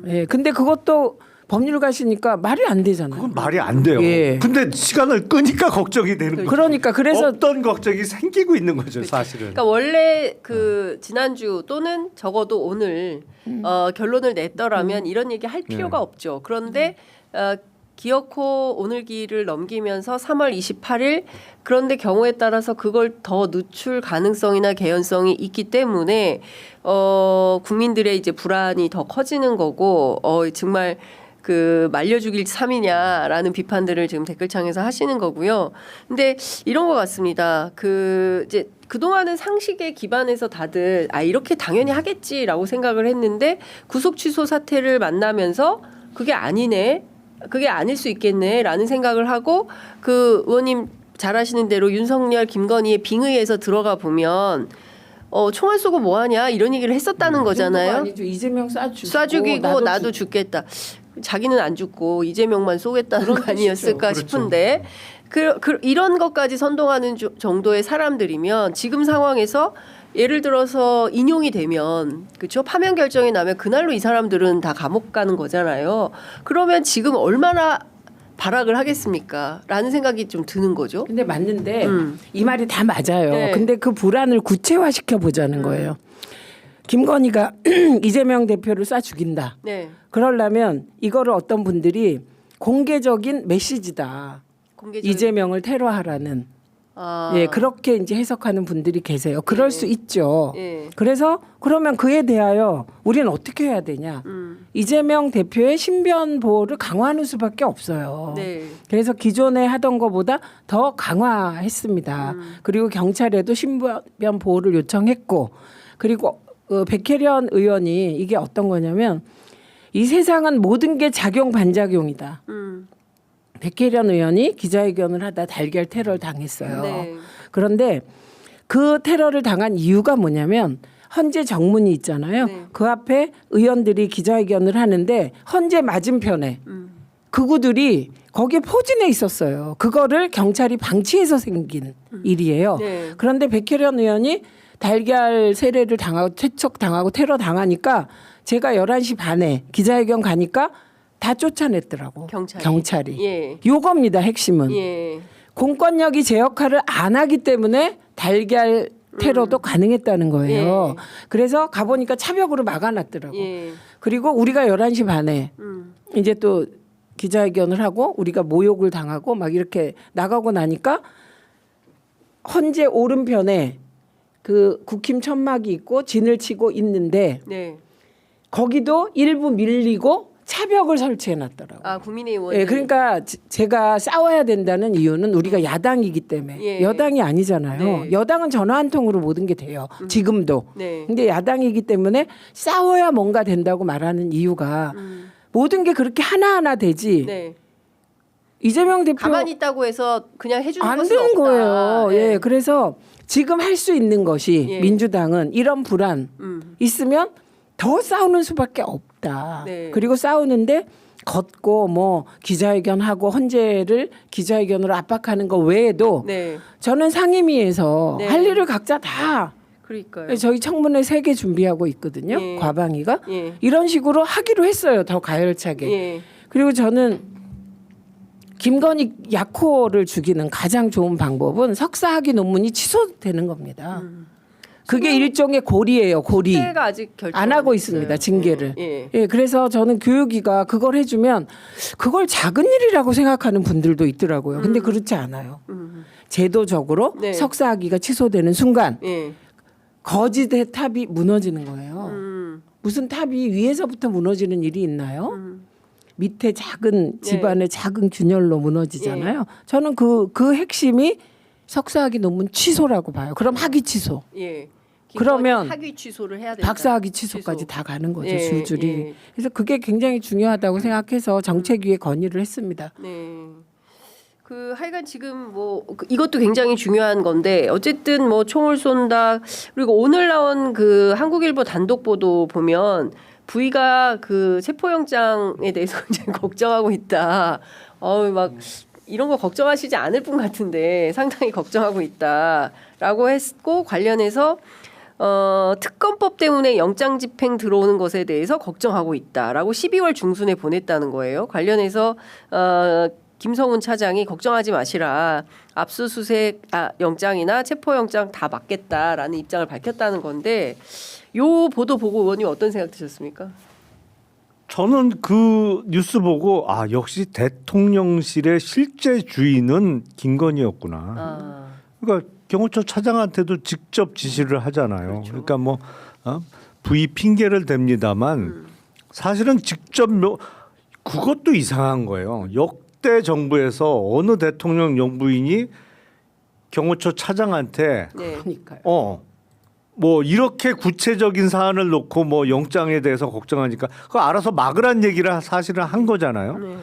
예. 근데 그것도 법률가시니까 말이 안 되잖아요. 그건 말이 안 돼요. 예. 근데 시간을 끄니까 걱정이 되는 거죠. 그러니까 그래서 없던 걱정이 생기고 있는 거죠, 사실은. 그러니까 원래 그 지난주 또는 적어도 오늘 결론을 냈더라면 이런 얘기 할 필요가 없죠. 그런데 기어코 오늘기를 넘기면서 3월 28일 그런데 경우에 따라서 그걸 더 늦출 가능성이나 개연성이 있기 때문에 국민들의 이제 불안이 더 커지는 거고 정말 그 말려 죽일 참이냐라는 비판들을 지금 댓글창에서 하시는 거고요. 근데 이런 것 같습니다. 그 이제 그동안은 상식에 기반해서 다들 이렇게 당연히 하겠지라고 생각을 했는데 구속 취소 사태를 만나면서 그게 아니네. 그게 아닐 수 있겠네라는 생각을 하고 그 의원님 잘 아시는 대로 윤석열 김건희의 빙의에서 들어가 보면 총알 쏘고 뭐하냐 이런 얘기를 했었다는 거잖아요. 아니죠. 이재명 쏴죽이고 나도 죽겠다. 자기는 안 죽고 이재명만 쏘겠다는 거 아니었을까 그렇죠. 싶은데 이런 것까지 선동하는 정도의 사람들이면 지금 상황에서 예를 들어서 인용이 되면 그렇죠 파면 결정이 나면 그날로 이 사람들은 다 감옥 가는 거잖아요. 그러면 지금 얼마나 발악을 하겠습니까? 라는 생각이 좀 드는 거죠. 근데 맞는데 이 말이 다 맞아요. 네. 근데 그 불안을 구체화시켜 보자는 거예요. 김건희가 이재명 대표를 쏴 죽인다. 네. 그러려면 이거를 어떤 분들이 공개적인 메시지다. 이재명을 테러하라는. 예, 그렇게 이제 해석하는 분들이 계세요. 그럴 수 있죠. 예. 그래서 그러면 그에 대하여 우리는 어떻게 해야 되냐? 이재명 대표의 신변 보호를 강화하는 수밖에 없어요. 네. 그래서 기존에 하던 것보다 더 강화했습니다. 그리고 경찰에도 신변 보호를 요청했고, 그리고 백혜련 의원이 이게 어떤 거냐면 이 세상은 모든 게 작용 반작용이다. 백혜련 의원이 기자회견을 하다 달걀 테러를 당했어요. 네. 그런데 그 테러를 당한 이유가 뭐냐면 헌재 정문이 있잖아요. 네. 그 앞에 의원들이 기자회견을 하는데 헌재 맞은편에 극우들이 거기에 포진해 있었어요. 그거를 경찰이 방치해서 생긴 일이에요. 네. 그런데 백혜련 의원이 달걀 세례를 당하고 퇴척당하고 테러 당하니까 제가 11시 반에 기자회견 가니까 다 쫓아냈더라고. 경찰이. 예. 요겁니다. 핵심은. 예. 공권력이 제 역할을 안 하기 때문에 달걀 테러도 가능했다는 거예요. 예. 그래서 가보니까 차벽으로 막아놨더라고. 예. 그리고 우리가 11시 반에 이제 또 기자회견을 하고 우리가 모욕을 당하고 막 이렇게 나가고 나니까 헌재 오른편에 그 국힘 천막이 있고 진을 치고 있는데 네. 거기도 일부 밀리고 차벽을 설치해 놨더라고요. 아 국민의원이. 예, 그러니까 제가 싸워야 된다는 이유는 우리가 야당이기 때문에 예. 여당이 아니잖아요. 네. 여당은 전화 한 통으로 모든 게 돼요. 지금도. 네. 근데 야당이기 때문에 싸워야 뭔가 된다고 말하는 이유가 모든 게 그렇게 하나하나 되지. 네. 이재명 대표 가만히 있다고 해서 그냥 해주는 안 것은 되는 없다. 거예요. 네. 예, 그래서 지금 할 수 있는 것이 예. 민주당은 이런 불안 있으면 더 싸우는 수밖에 없다. 네. 그리고 싸우는데 걷고 뭐 기자회견하고 헌재를 기자회견으로 압박하는 거 외에도 네. 저는 상임위에서 네. 할 일을 각자 다 그러니까요. 저희 청문회 3개 준비하고 있거든요. 예. 과방위가 예. 이런 식으로 하기로 했어요. 더 가열차게. 예. 그리고 저는 김건희 약호를 죽이는 가장 좋은 방법은 석사학위 논문이 취소되는 겁니다. 그게 일종의 고리예요. 고리. 때가 아직 결정 안 하고 있습니다. 징계를. 예. 예, 그래서 저는 교육위가 그걸 해주면 그걸 작은 일이라고 생각하는 분들도 있더라고요. 근데 그렇지 않아요. 제도적으로 네. 석사학위가 취소되는 순간 예. 거짓의 탑이 무너지는 거예요. 무슨 탑이 위에서부터 무너지는 일이 있나요? 밑에 작은 집안의 작은 균열로 무너지잖아요. 저는 그 핵심이 석사학위 논문 취소라고 봐요. 그럼 학위 취소. 예. 그러면 학위 취소를 해야 된다. 박사학위 취소까지 다 가는 거죠. 예, 줄줄이. 예. 그래서 그게 굉장히 중요하다고 생각해서 정책위에 건의를 했습니다. 네. 그 하여간 지금 뭐 이것도 굉장히 중요한 건데 어쨌든 뭐 총을 쏜다. 그리고 오늘 나온 그 한국일보 단독 보도 보면 부의가 그 체포영장에 대해서 굉장히 걱정하고 있다. 막 이런 거 걱정하시지 않을 분 같은데 상당히 걱정하고 있다라고 했고 관련해서 특검법 때문에 영장 집행 들어오는 것에 대해서 걱정하고 있다라고 12월 중순에 보냈다는 거예요. 관련해서 김성훈 차장이 걱정하지 마시라. 압수수색 영장이나 체포영장 다 맞겠다라는 입장을 밝혔다는 건데 요 보도 보고 의원님 어떤 생각 드셨습니까? 저는 그 뉴스 보고 역시 대통령실의 실제 주인은 김건희였구나. 그러니까 경호처 차장한테도 직접 지시를 하잖아요. 그렇죠. 그러니까 뭐 부의 핑계를 댑니다만 사실은 직접 그것도 이상한 거예요. 역대 정부에서 어느 대통령 영부인이 경호처 차장한테 네. 그러니까요. 뭐 이렇게 구체적인 사안을 놓고 뭐 영장에 대해서 걱정하니까 그거 알아서 막으란 얘기를 사실은 한 거잖아요. 네.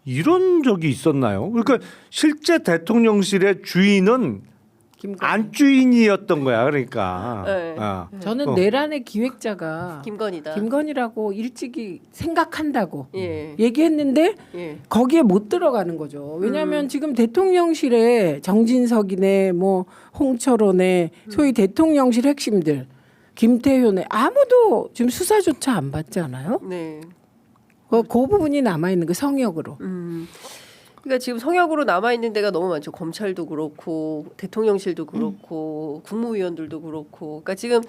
이런 적이 있었나요? 그러니까 실제 대통령실의 주인은 안주인이었던 거야. 그러니까. 네. 저는 내란의 기획자가 김건희다. 김건희라고 일찍이 생각한다고 예. 얘기했는데 예. 거기에 못 들어가는 거죠. 왜냐하면 지금 대통령실에 정진석이네 뭐 홍철호네 소위 대통령실 핵심들 김태효네 아무도 지금 수사조차 안 받지 않아요? 네. 그 부분이 남아있는 그 성역으로. 그러니까 지금 성역으로 남아 있는 데가 너무 많죠. 검찰도 그렇고 대통령실도 그렇고 국무위원들도 그렇고. 그러니까 지금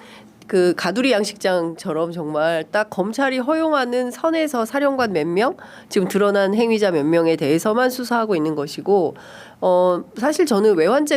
그 가두리 양식장처럼 정말 딱 검찰이 허용하는 선에서 사령관 몇 명, 지금 드러난 행위자 몇 명에 대해서만 수사하고 있는 것이고, 사실 저는 외환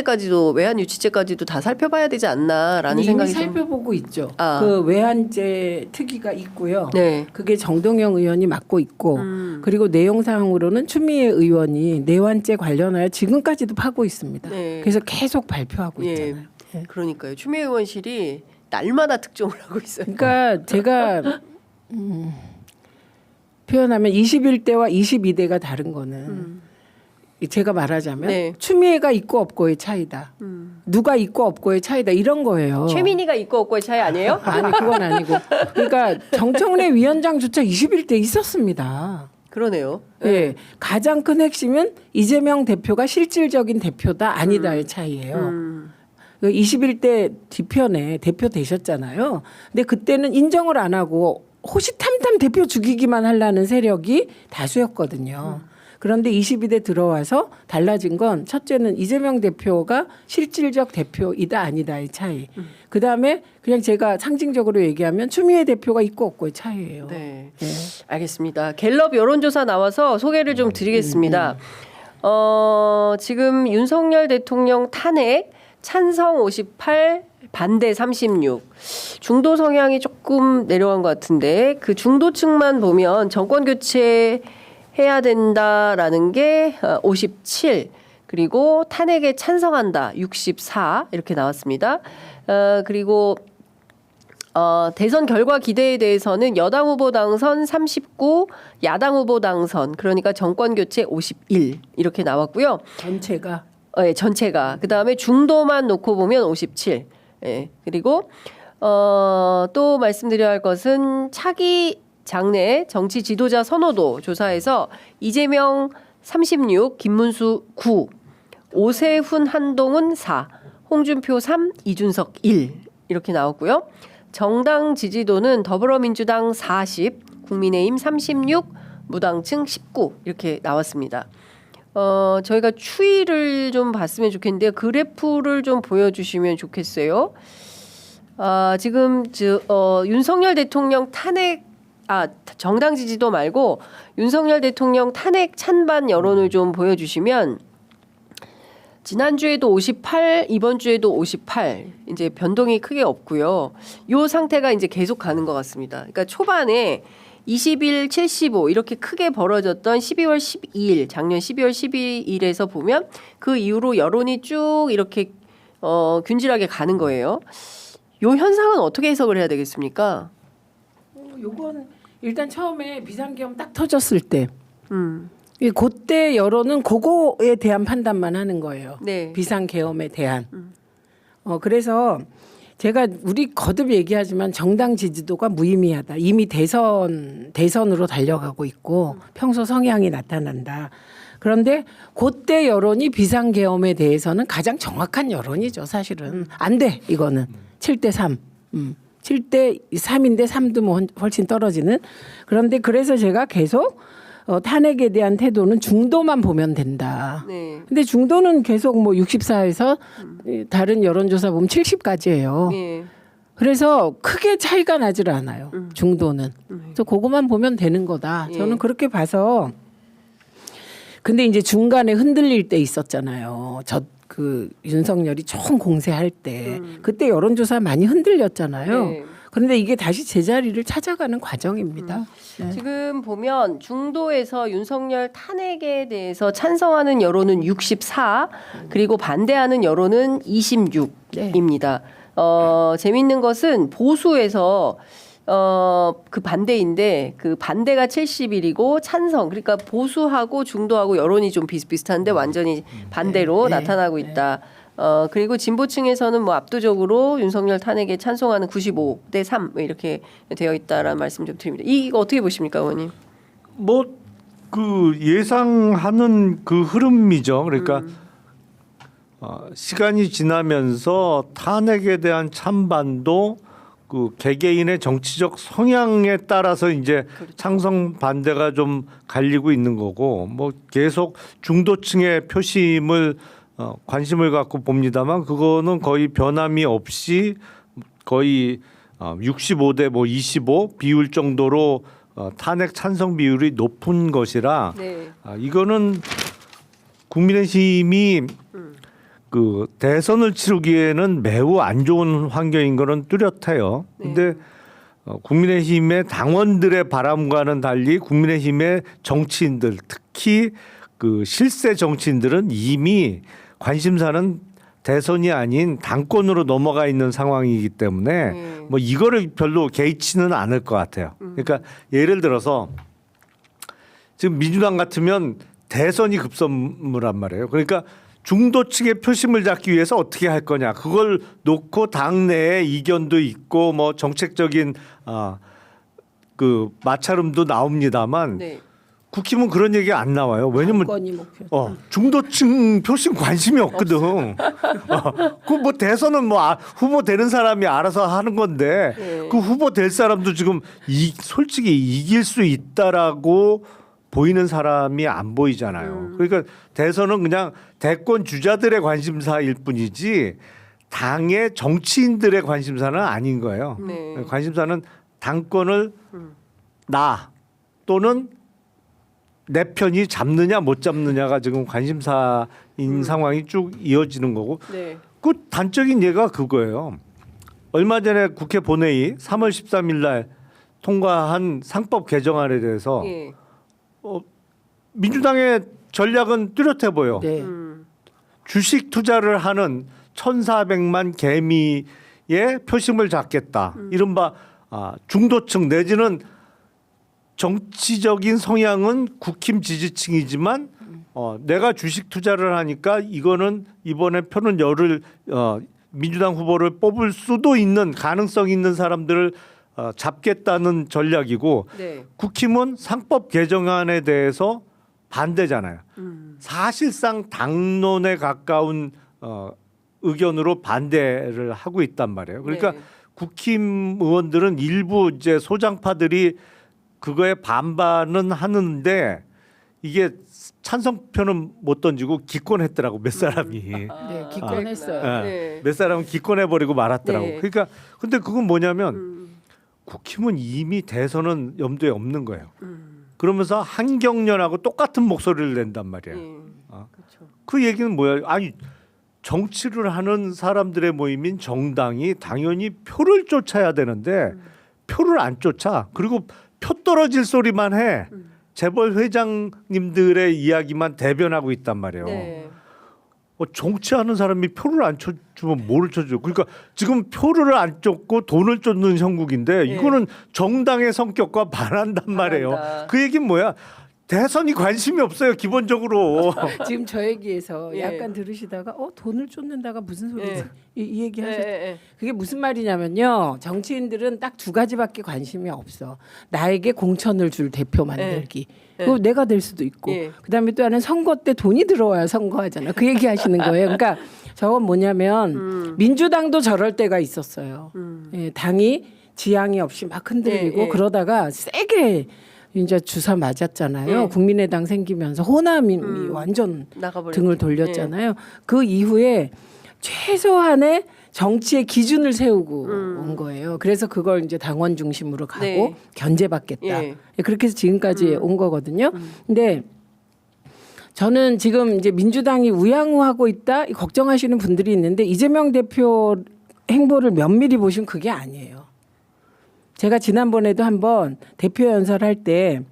유치죄까지도 다 살펴봐야 되지 않나라는 이미 생각이 살펴보고 있죠. 아. 그 외환죄 특위가 있고요. 네. 그게 정동영 의원이 맡고 있고 그리고 내용상으로는 추미애 의원이 내환죄 관련하여 지금까지도 파고 있습니다. 네. 그래서 계속 발표하고 예. 있잖아요. 예. 그러니까요. 추미애 의원실이 날마다 특종을 하고 있어요. 그러니까 제가 표현하면 21대와 22대가 다른 거는 제가 말하자면 네. 추미애가 있고 없고의 차이다. 누가 있고 없고의 차이다. 이런 거예요. 최민희가 있고 없고의 차이 아니에요? 아니 그건 아니고. 그러니까 정청래 위원장조차 21대 있었습니다. 그러네요. 예, 가장 큰 핵심은 이재명 대표가 실질적인 대표다 아니다의 차이예요. 21대 뒤편에 대표 되셨잖아요. 근데 그때는 인정을 안 하고 호시탐탐 대표 죽이기만 하려는 세력이 다수였거든요. 그런데 22대 들어와서 달라진 건 첫째는 이재명 대표가 실질적 대표이다 아니다의 차이. 그다음에 그냥 제가 상징적으로 얘기하면 추미애 대표가 있고 없고의 차이예요. 네. 네. 알겠습니다. 갤럽 여론조사 나와서 소개를 좀 드리겠습니다. 지금 윤석열 대통령 탄핵 찬성 58, 반대 36. 중도 성향이 조금 내려간 것 같은데 그 중도층만 보면 정권 교체 해야 된다라는 게 57. 그리고 탄핵에 찬성한다 64 이렇게 나왔습니다. 그리고 대선 결과 기대에 대해서는 여당 후보 당선 39, 야당 후보 당선 그러니까 정권 교체 51 이렇게 나왔고요. 전체가 예, 전체가 그다음에 중도만 놓고 보면 57. 예. 그리고 또 말씀드려야 할 것은 차기 장내 정치 지도자 선호도 조사에서 이재명 36, 김문수 9, 오세훈 한동훈 4, 홍준표 3, 이준석 1 이렇게 나왔고요. 정당 지지도는 더불어민주당 40, 국민의힘 36, 무당층 19 이렇게 나왔습니다. 저희가 추이를 좀 봤으면 좋겠는데요. 그래프를 좀 보여주시면 좋겠어요. 지금 윤석열 대통령 탄핵 정당 지지도 말고 윤석열 대통령 탄핵 찬반 여론을 좀 보여주시면 지난주에도 58, 이번 주에도 58. 이제 변동이 크게 없고요. 이 상태가 이제 계속 가는 것 같습니다. 그러니까 초반에 21, 75 이렇게 크게 벌어졌던 12월 12일, 작년 12월 12일에서 보면 그 이후로 여론이 쭉 이렇게 균질하게 가는 거예요. 이 현상은 어떻게 해석을 해야 되겠습니까? 요건 일단 처음에 비상계엄 딱 터졌을 때 그때 여론은 그거에 대한 판단만 하는 거예요. 네. 비상계엄에 대한. 그래서 제가 우리 거듭 얘기하지만 정당 지지도가 무의미하다. 이미 대선으로 달려가고 있고 평소 성향이 나타난다. 그런데 그때 여론이 비상계엄에 대해서는 가장 정확한 여론이죠. 사실은 안 돼. 이거는 7대 3. 7대 3인데 3도 뭐 훨씬 떨어지는. 그런데 그래서 제가 계속 탄핵에 대한 태도는 중도만 보면 된다. 네. 근데 중도는 계속 뭐 64에서 다른 여론조사 보면 70까지예요. 네. 그래서 크게 차이가 나질 않아요. 중도는. 그래서 그거만 보면 되는 거다. 예. 저는 그렇게 봐서. 근데 이제 중간에 흔들릴 때 있었잖아요. 그 윤석열이 총 공세할 때 그때 여론조사 많이 흔들렸잖아요. 네. 그런데 이게 다시 제자리를 찾아가는 과정입니다. 네. 지금 보면 중도에서 윤석열 탄핵에 대해서 찬성하는 여론은 64, 그리고 반대하는 여론은 26입니다. 재밌는 것은 보수에서 그 반대인데 그 반대가 71이고 찬성 그러니까 보수하고 중도하고 여론이 좀 비슷비슷한데 완전히 반대로 네. 나타나고 있다. 그리고 진보층에서는 뭐 압도적으로 윤석열 탄핵에 찬성하는 95대 3 이렇게 되어 있다라는 말씀 좀 드립니다. 이거 어떻게 보십니까, 의원님? 뭐 그 예상하는 그 흐름이죠. 그러니까 시간이 지나면서 탄핵에 대한 찬반도 그 개개인의 정치적 성향에 따라서 이제 그렇죠. 찬성 반대가 좀 갈리고 있는 거고 뭐 계속 중도층의 표심을 관심을 갖고 봅니다만 그거는 거의 변함이 없이 거의 65대 뭐 25 비율 정도로 탄핵 찬성 비율이 높은 것이라 네. 이거는 국민의힘이 그 대선을 치르기에는 매우 안 좋은 환경인 거는 뚜렷해요. 근데 국민의힘의 당원들의 바람과는 달리 국민의힘의 정치인들 특히 그 실세 정치인들은 이미 관심사는 대선이 아닌 당권으로 넘어가 있는 상황이기 때문에 뭐 이거를 별로 개의치는 않을 것 같아요. 그러니까 예를 들어서 지금 민주당 같으면 대선이 급선무란 말이에요. 그러니까 중도층의 표심을 잡기 위해서 어떻게 할 거냐. 그걸 놓고 당내에 이견도 있고 뭐 정책적인 그 마찰음도 나옵니다만 네. 국힘은 그런 얘기 안 나와요. 왜냐면 당권이 목표. 중도층 표심 관심이 없거든. 그 뭐 대선은 뭐 후보 되는 사람이 알아서 하는 건데 네. 그 후보 될 사람도 지금 솔직히 이길 수 있다라고 보이는 사람이 안 보이잖아요. 그러니까 대선은 그냥 대권 주자들의 관심사일 뿐이지 당의 정치인들의 관심사는 아닌 거예요. 네. 관심사는 당권을 나 또는 내 편이 잡느냐 못 잡느냐가 지금 관심사인 상황이 쭉 이어지는 거고 네. 그 그 단적인 예가 그거예요. 얼마 전에 국회 본회의 3월 13일 날 통과한 상법 개정안에 대해서 예. 민주당의 전략은 뚜렷해 보여. 네. 주식 투자를 하는 1,400만 개미의 표심을 잡겠다. 이른바 중도층 내지는 정치적인 성향은 국힘 지지층이지만 내가 주식 투자를 하니까 이거는 이번에 표는 열을 민주당 후보를 뽑을 수도 있는 가능성 있는 사람들을 잡겠다는 전략이고 네. 국힘은 상법 개정안에 대해서 반대잖아요. 사실상 당론에 가까운 의견으로 반대를 하고 있단 말이에요. 그러니까 네. 국힘 의원들은 일부 이제 소장파들이 그거에 반반은 하는데 이게 찬성표는 못 던지고 기권했더라고 몇 사람이. 네, 기권했어요. 예. 네. 몇 사람은 기권해 버리고 말았더라고. 네. 그러니까 근데 그건 뭐냐면 국힘은 이미 대선은 염두에 없는 거예요. 그러면서 한경련하고 똑같은 목소리를 낸단 말이에요. 예. 어. 그렇죠. 그 얘기는 뭐야? 아니 정치를 하는 사람들의 모임인 정당이 당연히 표를 쫓아야 되는데 표를 안 쫓아. 그리고 표 떨어질 소리만 해. 재벌 회장님들의 이야기만 대변하고 있단 말이에요. 네. 정치하는 사람이 표를 안 쳐주면 뭐를 쳐줘? 그러니까 지금 표를 안 쫓고 돈을 쫓는 형국인데 네. 이거는 정당의 성격과 반한단 말이에요. 반한다. 그 얘기는 뭐야? 대선이 관심이 없어요 기본적으로. 지금 저 얘기에서 예. 약간 들으시다가 돈을 쫓는다가 무슨 소리지? 예. 이 얘기 하셨. 예. 그게 무슨 말이냐면요. 정치인들은 딱 두 가지밖에 관심이 없어. 나에게 공천을 줄 대표 만들기. 그거 내가 될 수도 있고. 예. 그다음에 또 하나는 선거 때 돈이 들어와야 선거하잖아. 그 얘기 하시는 거예요. 그러니까 저건 뭐냐면 민주당도 저럴 때가 있었어요. 예, 당이 지향이 없이 막 흔들리고 예, 예. 그러다가 세게 이제 주사 맞았잖아요. 예. 국민의당 생기면서 호남이 완전 나가버렸죠. 등을 돌렸잖아요. 그 이후에 최소한의 정치의 기준을 세우고 온 거예요. 그래서 그걸 이제 당원 중심으로 가고 네. 견제받겠다. 예. 그렇게 해서 지금까지 온 거거든요. 근데 저는 지금 이제 민주당이 우양우하고 있다 걱정하시는 분들이 있는데 이재명 대표 행보를 면밀히 보시면 그게 아니에요. 제가 지난번에도 한번 대표 연설할 때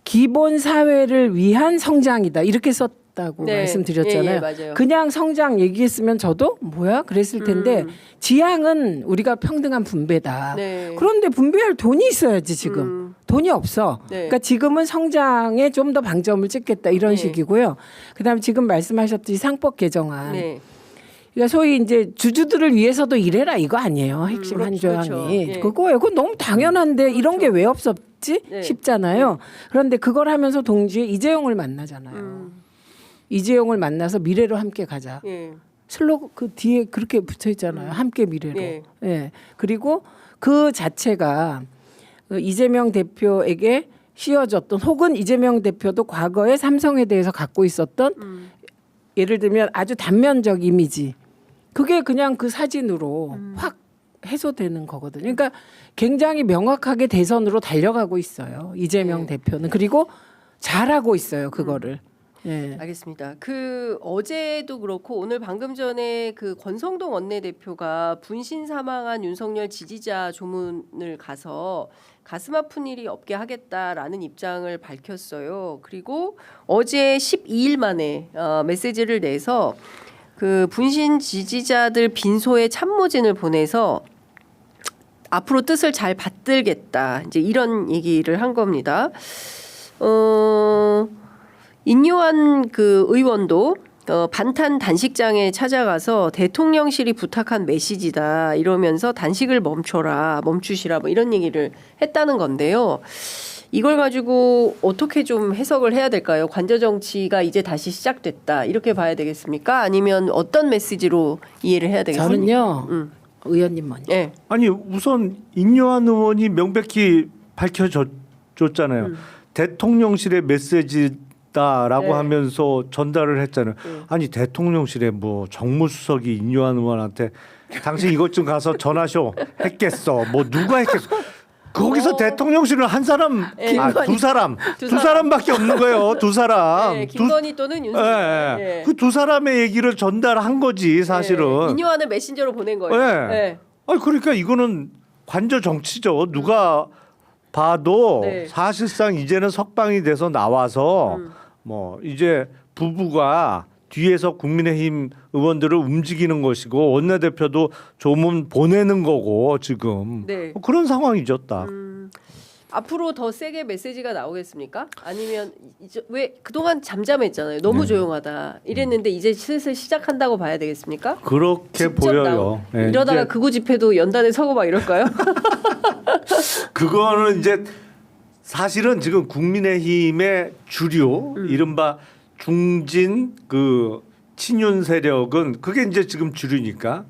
기본 사회를 위한 성장이다 이렇게 썼다고 네. 말씀드렸잖아요. 예, 예, 맞아요. 그냥 성장 얘기했으면 저도 뭐야 그랬을 텐데 지향은 우리가 평등한 분배다. 네. 그런데 분배할 돈이 있어야지 지금. 돈이 없어. 네. 그러니까 지금은 성장에 좀 더 방점을 찍겠다 이런 네. 식이고요. 그다음에 지금 말씀하셨듯이 상법 개정안. 네. 그러니까 소위 이제 주주들을 위해서도 일해라 이거 아니에요. 핵심 한 그렇죠. 조항이 예. 그거예요. 그건 너무 당연한데 이런 게 왜 없었지 네. 싶잖아요. 그런데 그걸 하면서 동시에 이재용을 만나잖아요. 이재용을 만나서 미래로 함께 가자. 예. 슬로건 그 뒤에 그렇게 붙여 있잖아요. 함께 미래로. 예. 예. 그리고 그 자체가 그 이재명 대표에게 씌워졌던 혹은 이재명 대표도 과거에 삼성에 대해서 갖고 있었던 예를 들면 아주 단면적 이미지 그게 그냥 그 사진으로 확 해소되는 거거든요. 그러니까 굉장히 명확하게 대선으로 달려가고 있어요. 이재명 네. 대표는 그리고 잘하고 있어요. 그거를. 예. 알겠습니다. 그 어제도 그렇고 오늘 방금 전에 그 권성동 원내대표가 분신 사망한 윤석열 지지자 조문을 가서 가슴 아픈 일이 없게 하겠다라는 입장을 밝혔어요. 그리고 어제 12일 만에 메시지를 내서 그 분신 지지자들 빈소에 참모진을 보내서 앞으로 뜻을 잘 받들겠다. 이제 이런 얘기를 한 겁니다. 인요한 그 의원도 반탄 단식장에 찾아가서 대통령실이 부탁한 메시지다 이러면서 단식을 멈추시라 뭐 이런 얘기를 했다는 건데요. 이걸 가지고 어떻게 좀 해석을 해야 될까요? 관저 정치가 이제 다시 시작됐다 이렇게 봐야 되겠습니까? 아니면 어떤 메시지로 이해를 해야 되겠습니까? 저는요. 의원님 먼저. 네. 아니 우선 인요한 의원이 명백히 밝혀줬잖아요. 대통령실의 메시지다라고 네. 하면서 전달을 했잖아요. 아니 대통령실에 뭐 정무수석이 인요한 의원한테 당신 이것 좀 가서 전하쇼 했겠어. 뭐 누가 했겠어. 거기서 대통령실은 한 사람, 예, 두 사람, 두 두 사람밖에 없는 거예요. 두 사람. 네, 김건희 또는 윤석열. 예. 그 두 사람의 얘기를 전달한 거지 사실은. 예, 인요하는 메신저로 보낸 거예요. 예. 예. 그러니까 이거는 관저 정치죠. 누가 봐도 네. 사실상 이제는 석방이 돼서 나와서 뭐 이제 부부가 뒤에서 국민의힘 의원들을 움직이는 것이고 원내대표도 조문 보내는 거고 지금 네. 그런 상황이죠 딱. 앞으로 더 세게 메시지가 나오겠습니까? 아니면 왜 그동안 잠잠했잖아요. 너무 네. 조용하다 이랬는데 이제 슬슬 시작한다고 봐야 되겠습니까? 그렇게 직접 보여요. 예, 이러다가 이제 극우 집회도 연단에 서고 막 이럴까요? 그거는 이제 사실은 지금 국민의힘의 주류 이른바 중진 그 친윤 세력은 그게 이제 지금 주류니까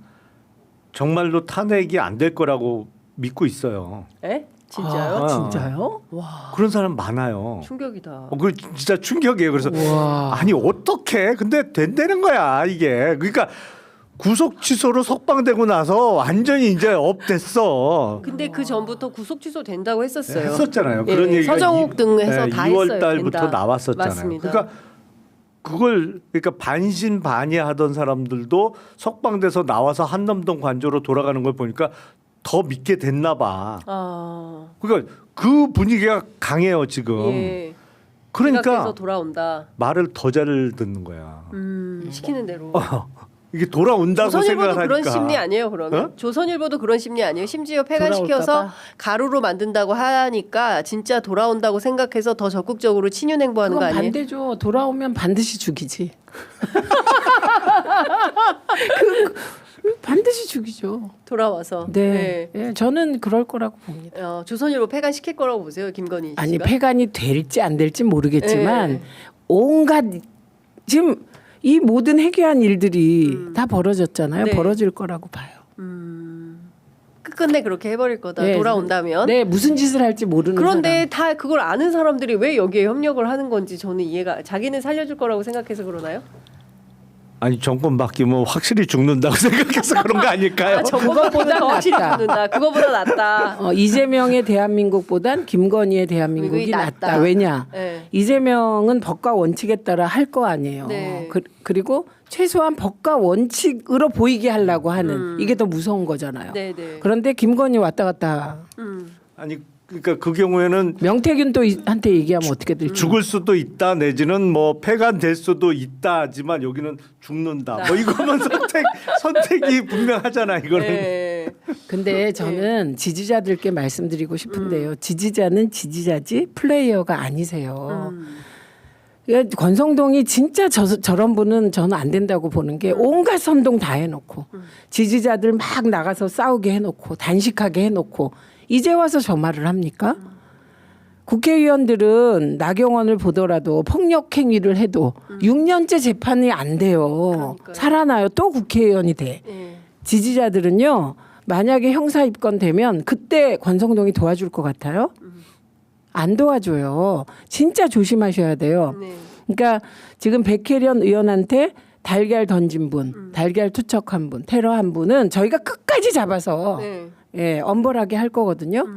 정말로 탄핵이 안 될 거라고 믿고 있어요. 에? 진짜요? 아. 진짜요? 와 그런 사람 많아요. 충격이다. 그 진짜 충격이에요. 그래서 와. 아니 어떻게? 근데 된다는 거야 이게. 그러니까 구속 취소로 석방되고 나서 완전히 이제 업됐어. 근데 그 전부터 구속 취소 된다고 했었어요. 했었잖아요. 예, 그런 얘기가 서정욱 등 해서 다 2월 했어요. 달부터 된다. 나왔었잖아요. 맞습니다. 그러니까 그걸 그러니까 반신반의하던 사람들도 석방돼서 나와서 한남동 관저로 돌아가는 걸 보니까 더 믿게 됐나 봐. 아, 그러니까 그 분위기가 강해요 지금. 예. 그러니까 생각해서 돌아온다. 말을 더 잘 듣는 거야. 시키는 대로. 이게 돌아온다고 조선일보도 생각하니까. 그런 심리 아니에요, 그러면? 어? 조선일보도 그런 심리 아니에요? 심지어 폐간시켜서 돌아올까 봐? 가루로 만든다고 하니까 진짜 돌아온다고 생각해서 더 적극적으로 친윤 행보하는 거 그건 아니에요? 반대죠. 돌아오면 반드시 죽이지. 반드시 죽이죠. 돌아와서. 네. 예, 저는 그럴 거라고 봅니다. 조선일보 폐간시킬 거라고 보세요, 김건희 씨가? 아니 폐간이 될지 안 될지 모르겠지만 네. 온갖 지금 이 모든 해괴한 일들이 다 벌어졌잖아요. 네. 벌어질 거라고 봐요. 끝끝내 그렇게 해버릴 거다. 네. 돌아온다면. 네, 무슨 짓을 할지 모르는 그런데 다 그걸 아는 사람들이 왜 여기에 협력을 하는 건지 저는 이해가. 자기는 살려줄 거라고 생각해서 그러나요? 아니 정권 바뀌면 확실히 죽는다고 생각해서 그런 거 아닐까요? 저거보다 더 확실히 낫다. 죽는다. 그거보다 낫다. 이재명의 대한민국보단 김건희의 대한민국이 낫다. 낫다. 왜냐? 네. 이재명은 법과 원칙에 따라 할 거 아니에요. 네. 그리고 최소한 법과 원칙으로 보이게 하려고 하는 이게 더 무서운 거잖아요. 네네. 그런데 김건희 왔다 갔다. 아니 그러니까 그 경우에는 명태균 또 한테 얘기하면 어떻게 될지. 죽을 수도 있다 내지는 뭐 폐간될 수도 있다지만 여기는 죽는다. 뭐 이거만 선택이 분명하잖아 이거는. 네. 근데 저는 지지자들께 말씀드리고 싶은데요. 지지자는 지지자지 플레이어가 아니세요. 그러니까 권성동이 진짜 저런 분은 저는 안 된다고 보는 게 온갖 선동 다 해놓고 지지자들 막 나가서 싸우게 해놓고 단식하게 해놓고 이제 와서 저 말을 합니까? 국회의원들은 나경원을 보더라도 폭력 행위를 해도 6년째 재판이 안 돼요. 그러니까요. 살아나요. 또 국회의원이 돼. 네. 지지자들은요. 만약에 형사 입건되면 그때 권성동이 도와줄 것 같아요? 안 도와줘요. 진짜 조심하셔야 돼요. 네. 그러니까 지금 백혜련 의원한테 달걀 던진 분, 달걀 투척한 분, 테러한 분은 저희가 끝까지 잡아서 네. 예, 엄벌하게 할 거거든요.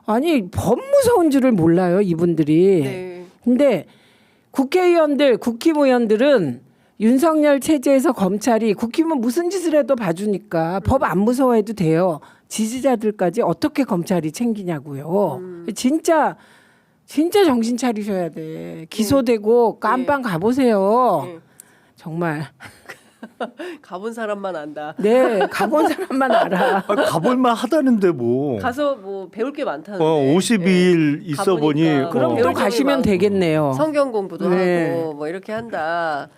아니 법 무서운 줄을 몰라요 이분들이. 네. 근데 국회의원들, 국힘의원들은 윤석열 체제에서 검찰이 국힘은 무슨 짓을 해도 봐주니까 법 안 무서워해도 돼요. 지지자들까지 어떻게 검찰이 챙기냐고요. 진짜 정신 차리셔야 돼. 기소되고 깜빵 가보세요. 네. 정말. 가본 사람만 안다. 네, 가본 사람만 알아. 가볼만 하다는데 뭐. 가서 뭐 배울 게 많다는데. 52일 있어 보니. 가보니까 그럼 배울 또 점이 가시면 많고. 되겠네요. 성경 공부도 네. 하고 뭐 이렇게 한다.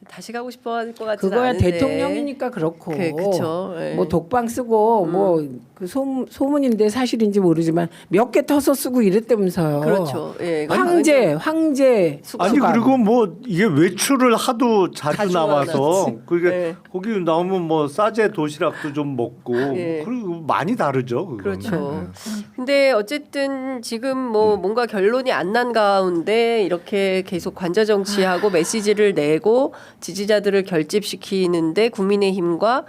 다시 가고 싶어 할 것 같지는 그거야 않은데. 대통령이니까 그렇고. 그쵸. 예. 뭐 독방 쓰고 뭐 그 소문인데 사실인지 모르지만 몇 개 터서 쓰고 이랬다면서요. 그렇죠. 예, 이건 황제 아니 수감. 그리고 뭐 이게 외출을 하도 자주 자주 나와서 나왔지. 그게 네. 거기 나오면 뭐 싸제 도시락도 좀 먹고 예. 그리고 많이 다르죠. 그거는. 그렇죠. 근데 어쨌든 지금 뭐 뭔가 결론이 안 난 가운데 이렇게 계속 관저 정치하고 메시지를 내고 지지자들을 결집시키는데 국민의힘과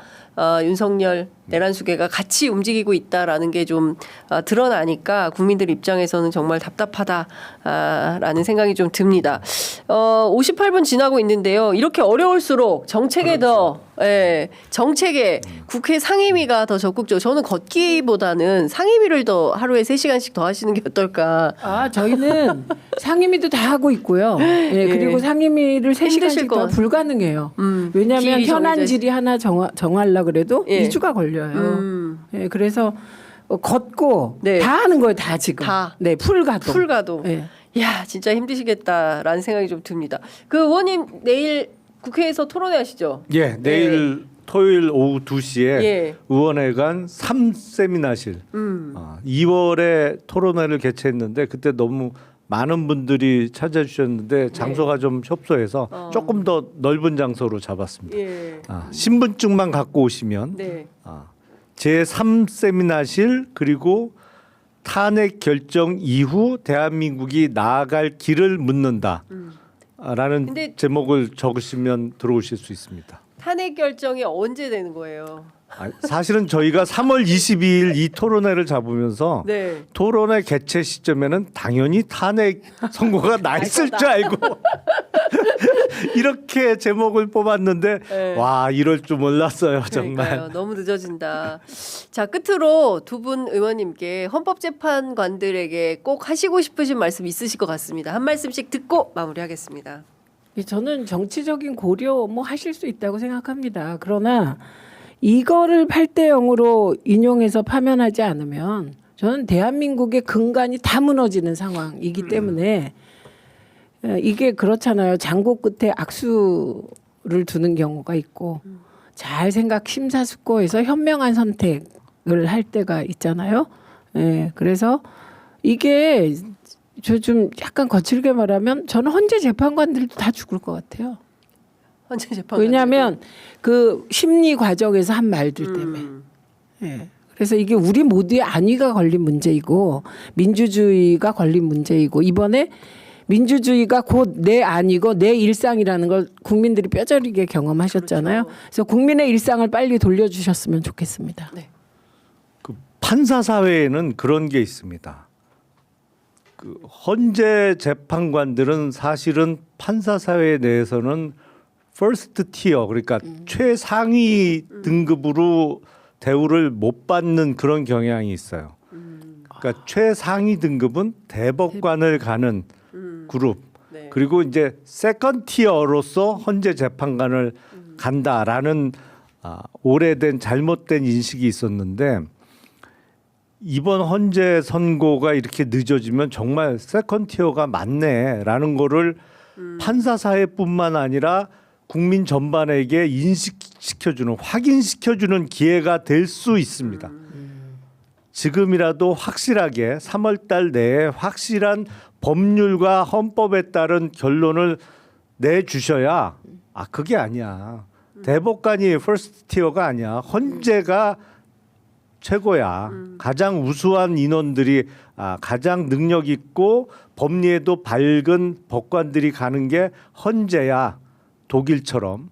윤석열 내란 수계가 같이 움직이고 있다라는 게 좀 드러나니까 국민들 입장에서는 정말 답답하다라는 생각이 좀 듭니다. 58분 지나고 있는데요. 이렇게 어려울수록 정책에 더 정책에 국회 상임위가 더 적극적으로 저는 걷기보다는 상임위를 더 하루에 3시간씩 더 하시는 게 어떨까. 저희는 상임위도 다 하고 있고요. 그리고 상임위를 3시간씩 더 불가능해요. 왜냐하면 현안 질의 하나 정하려고 그래도 2주가 걸려요. 그래서 걷고 다 하는 거예요. 다 지금. 다. 네, 풀가도. 풀가도. 야, 진짜 힘드시겠다라는 생각이 좀 듭니다. 그 의원님 내일 국회에서 토론회 하시죠? 예, 내일 토요일 오후 2시에 의원회관 3세미나실 2월에 토론회를 개최했는데 그때 너무 많은 분들이 찾아주셨는데 장소가 좀 협소해서 조금 더 넓은 장소로 잡았습니다. 신분증만 갖고 오시면 제3세미나실 그리고 탄핵 결정 이후 대한민국이 나아갈 길을 묻는다. 라는 제목을 적으시면 들어오실 수 있습니다. 탄핵 결정이 언제 되는 거예요? 사실은 저희가 3월 22일 이 토론회를 잡으면서 토론회 개최 시점에는 당연히 탄핵 선고가 나 있을 줄 알고 이렇게 제목을 뽑았는데 와 이럴 줄 몰랐어요 정말. 그러니까요. 너무 늦어진다. 자 끝으로 두 분 의원님께 헌법재판관들에게 꼭 하시고 싶으신 말씀 있으실 것 같습니다. 한 말씀씩 듣고 마무리하겠습니다. 저는 정치적인 고려 뭐 하실 수 있다고 생각합니다. 그러나 이거를 8대 0으로 인용해서 파면하지 않으면 저는 대한민국의 근간이 다 무너지는 상황이기 때문에 이게 그렇잖아요. 장고 끝에 악수를 두는 경우가 있고 잘 생각 심사숙고해서 현명한 선택을 할 때가 있잖아요. 그래서 이게 저 좀 약간 거칠게 말하면 저는 헌재 재판관들도 다 죽을 것 같아요. 헌재 재판관. 왜냐하면 그 심리 과정에서 한 말들 때문에. 그래서 이게 우리 모두의 안위가 걸린 문제이고 민주주의가 걸린 문제이고 이번에 민주주의가 곧 내 안위고 내 일상이라는 걸 국민들이 뼈저리게 경험하셨잖아요. 그래서 국민의 일상을 빨리 돌려주셨으면 좋겠습니다. 그 판사 사회에는 그런 게 있습니다. 그 헌재 재판관들은 사실은 판사 사회 내에서는 퍼스트 티어 그러니까 최상위 등급으로 대우를 못 받는 그런 경향이 있어요. 그러니까 최상위 등급은 대법관을 가는 그룹 그리고 이제 세컨 티어로서 헌재 재판관을 간다라는 오래된 잘못된 인식이 있었는데 이번 헌재 선고가 이렇게 늦어지면 정말 세컨 티어가 맞네라는 거를 판사 사회뿐만 아니라 국민 전반에게 인식시켜주는 확인시켜주는 기회가 될 수 있습니다. 지금이라도 확실하게 3월 달 내에 확실한 법률과 헌법에 따른 결론을 내주셔야 그게 아니야. 대법관이 퍼스트 티어가 아니야. 헌재가 최고야. 가장 우수한 인원들이 가장 능력 있고 법리에도 밝은 법관들이 가는 게 헌재야. 독일처럼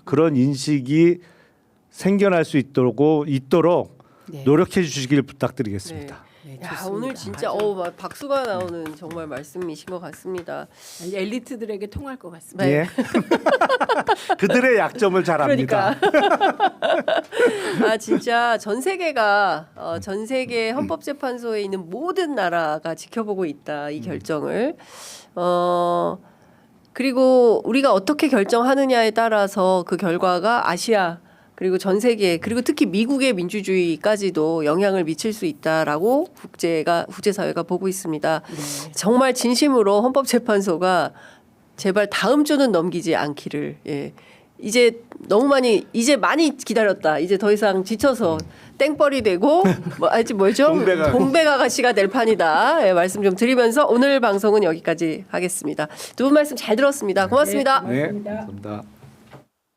그런 인식이 생겨날 수 있도록 노력해 주시길 부탁드리겠습니다. 야, 오늘 진짜 막 박수가 나오는 정말 말씀이신 것 같습니다. 엘리트들에게 통할 것 같습니다. 예. 그들의 약점을 잘 압니다. 그러니까. 진짜 전 세계가 전 세계 헌법재판소에 있는 모든 나라가 지켜보고 있다 이 결정을. 그리고 우리가 어떻게 결정하느냐에 따라서 그 결과가 아시아 그리고 전 세계 그리고 특히 미국의 민주주의까지도 영향을 미칠 수 있다라고 국제사회가 보고 있습니다. 정말 진심으로 헌법재판소가 제발 다음 주는 넘기지 않기를. 이제 이제 많이 기다렸다. 이제 더 이상 지쳐서 땡벌이 되고 뭐죠? 동백아가씨가 될 판이다. 말씀 좀 드리면서 오늘 방송은 여기까지 하겠습니다. 두 분 말씀 잘 들었습니다. 고맙습니다. 네, 고맙습니다.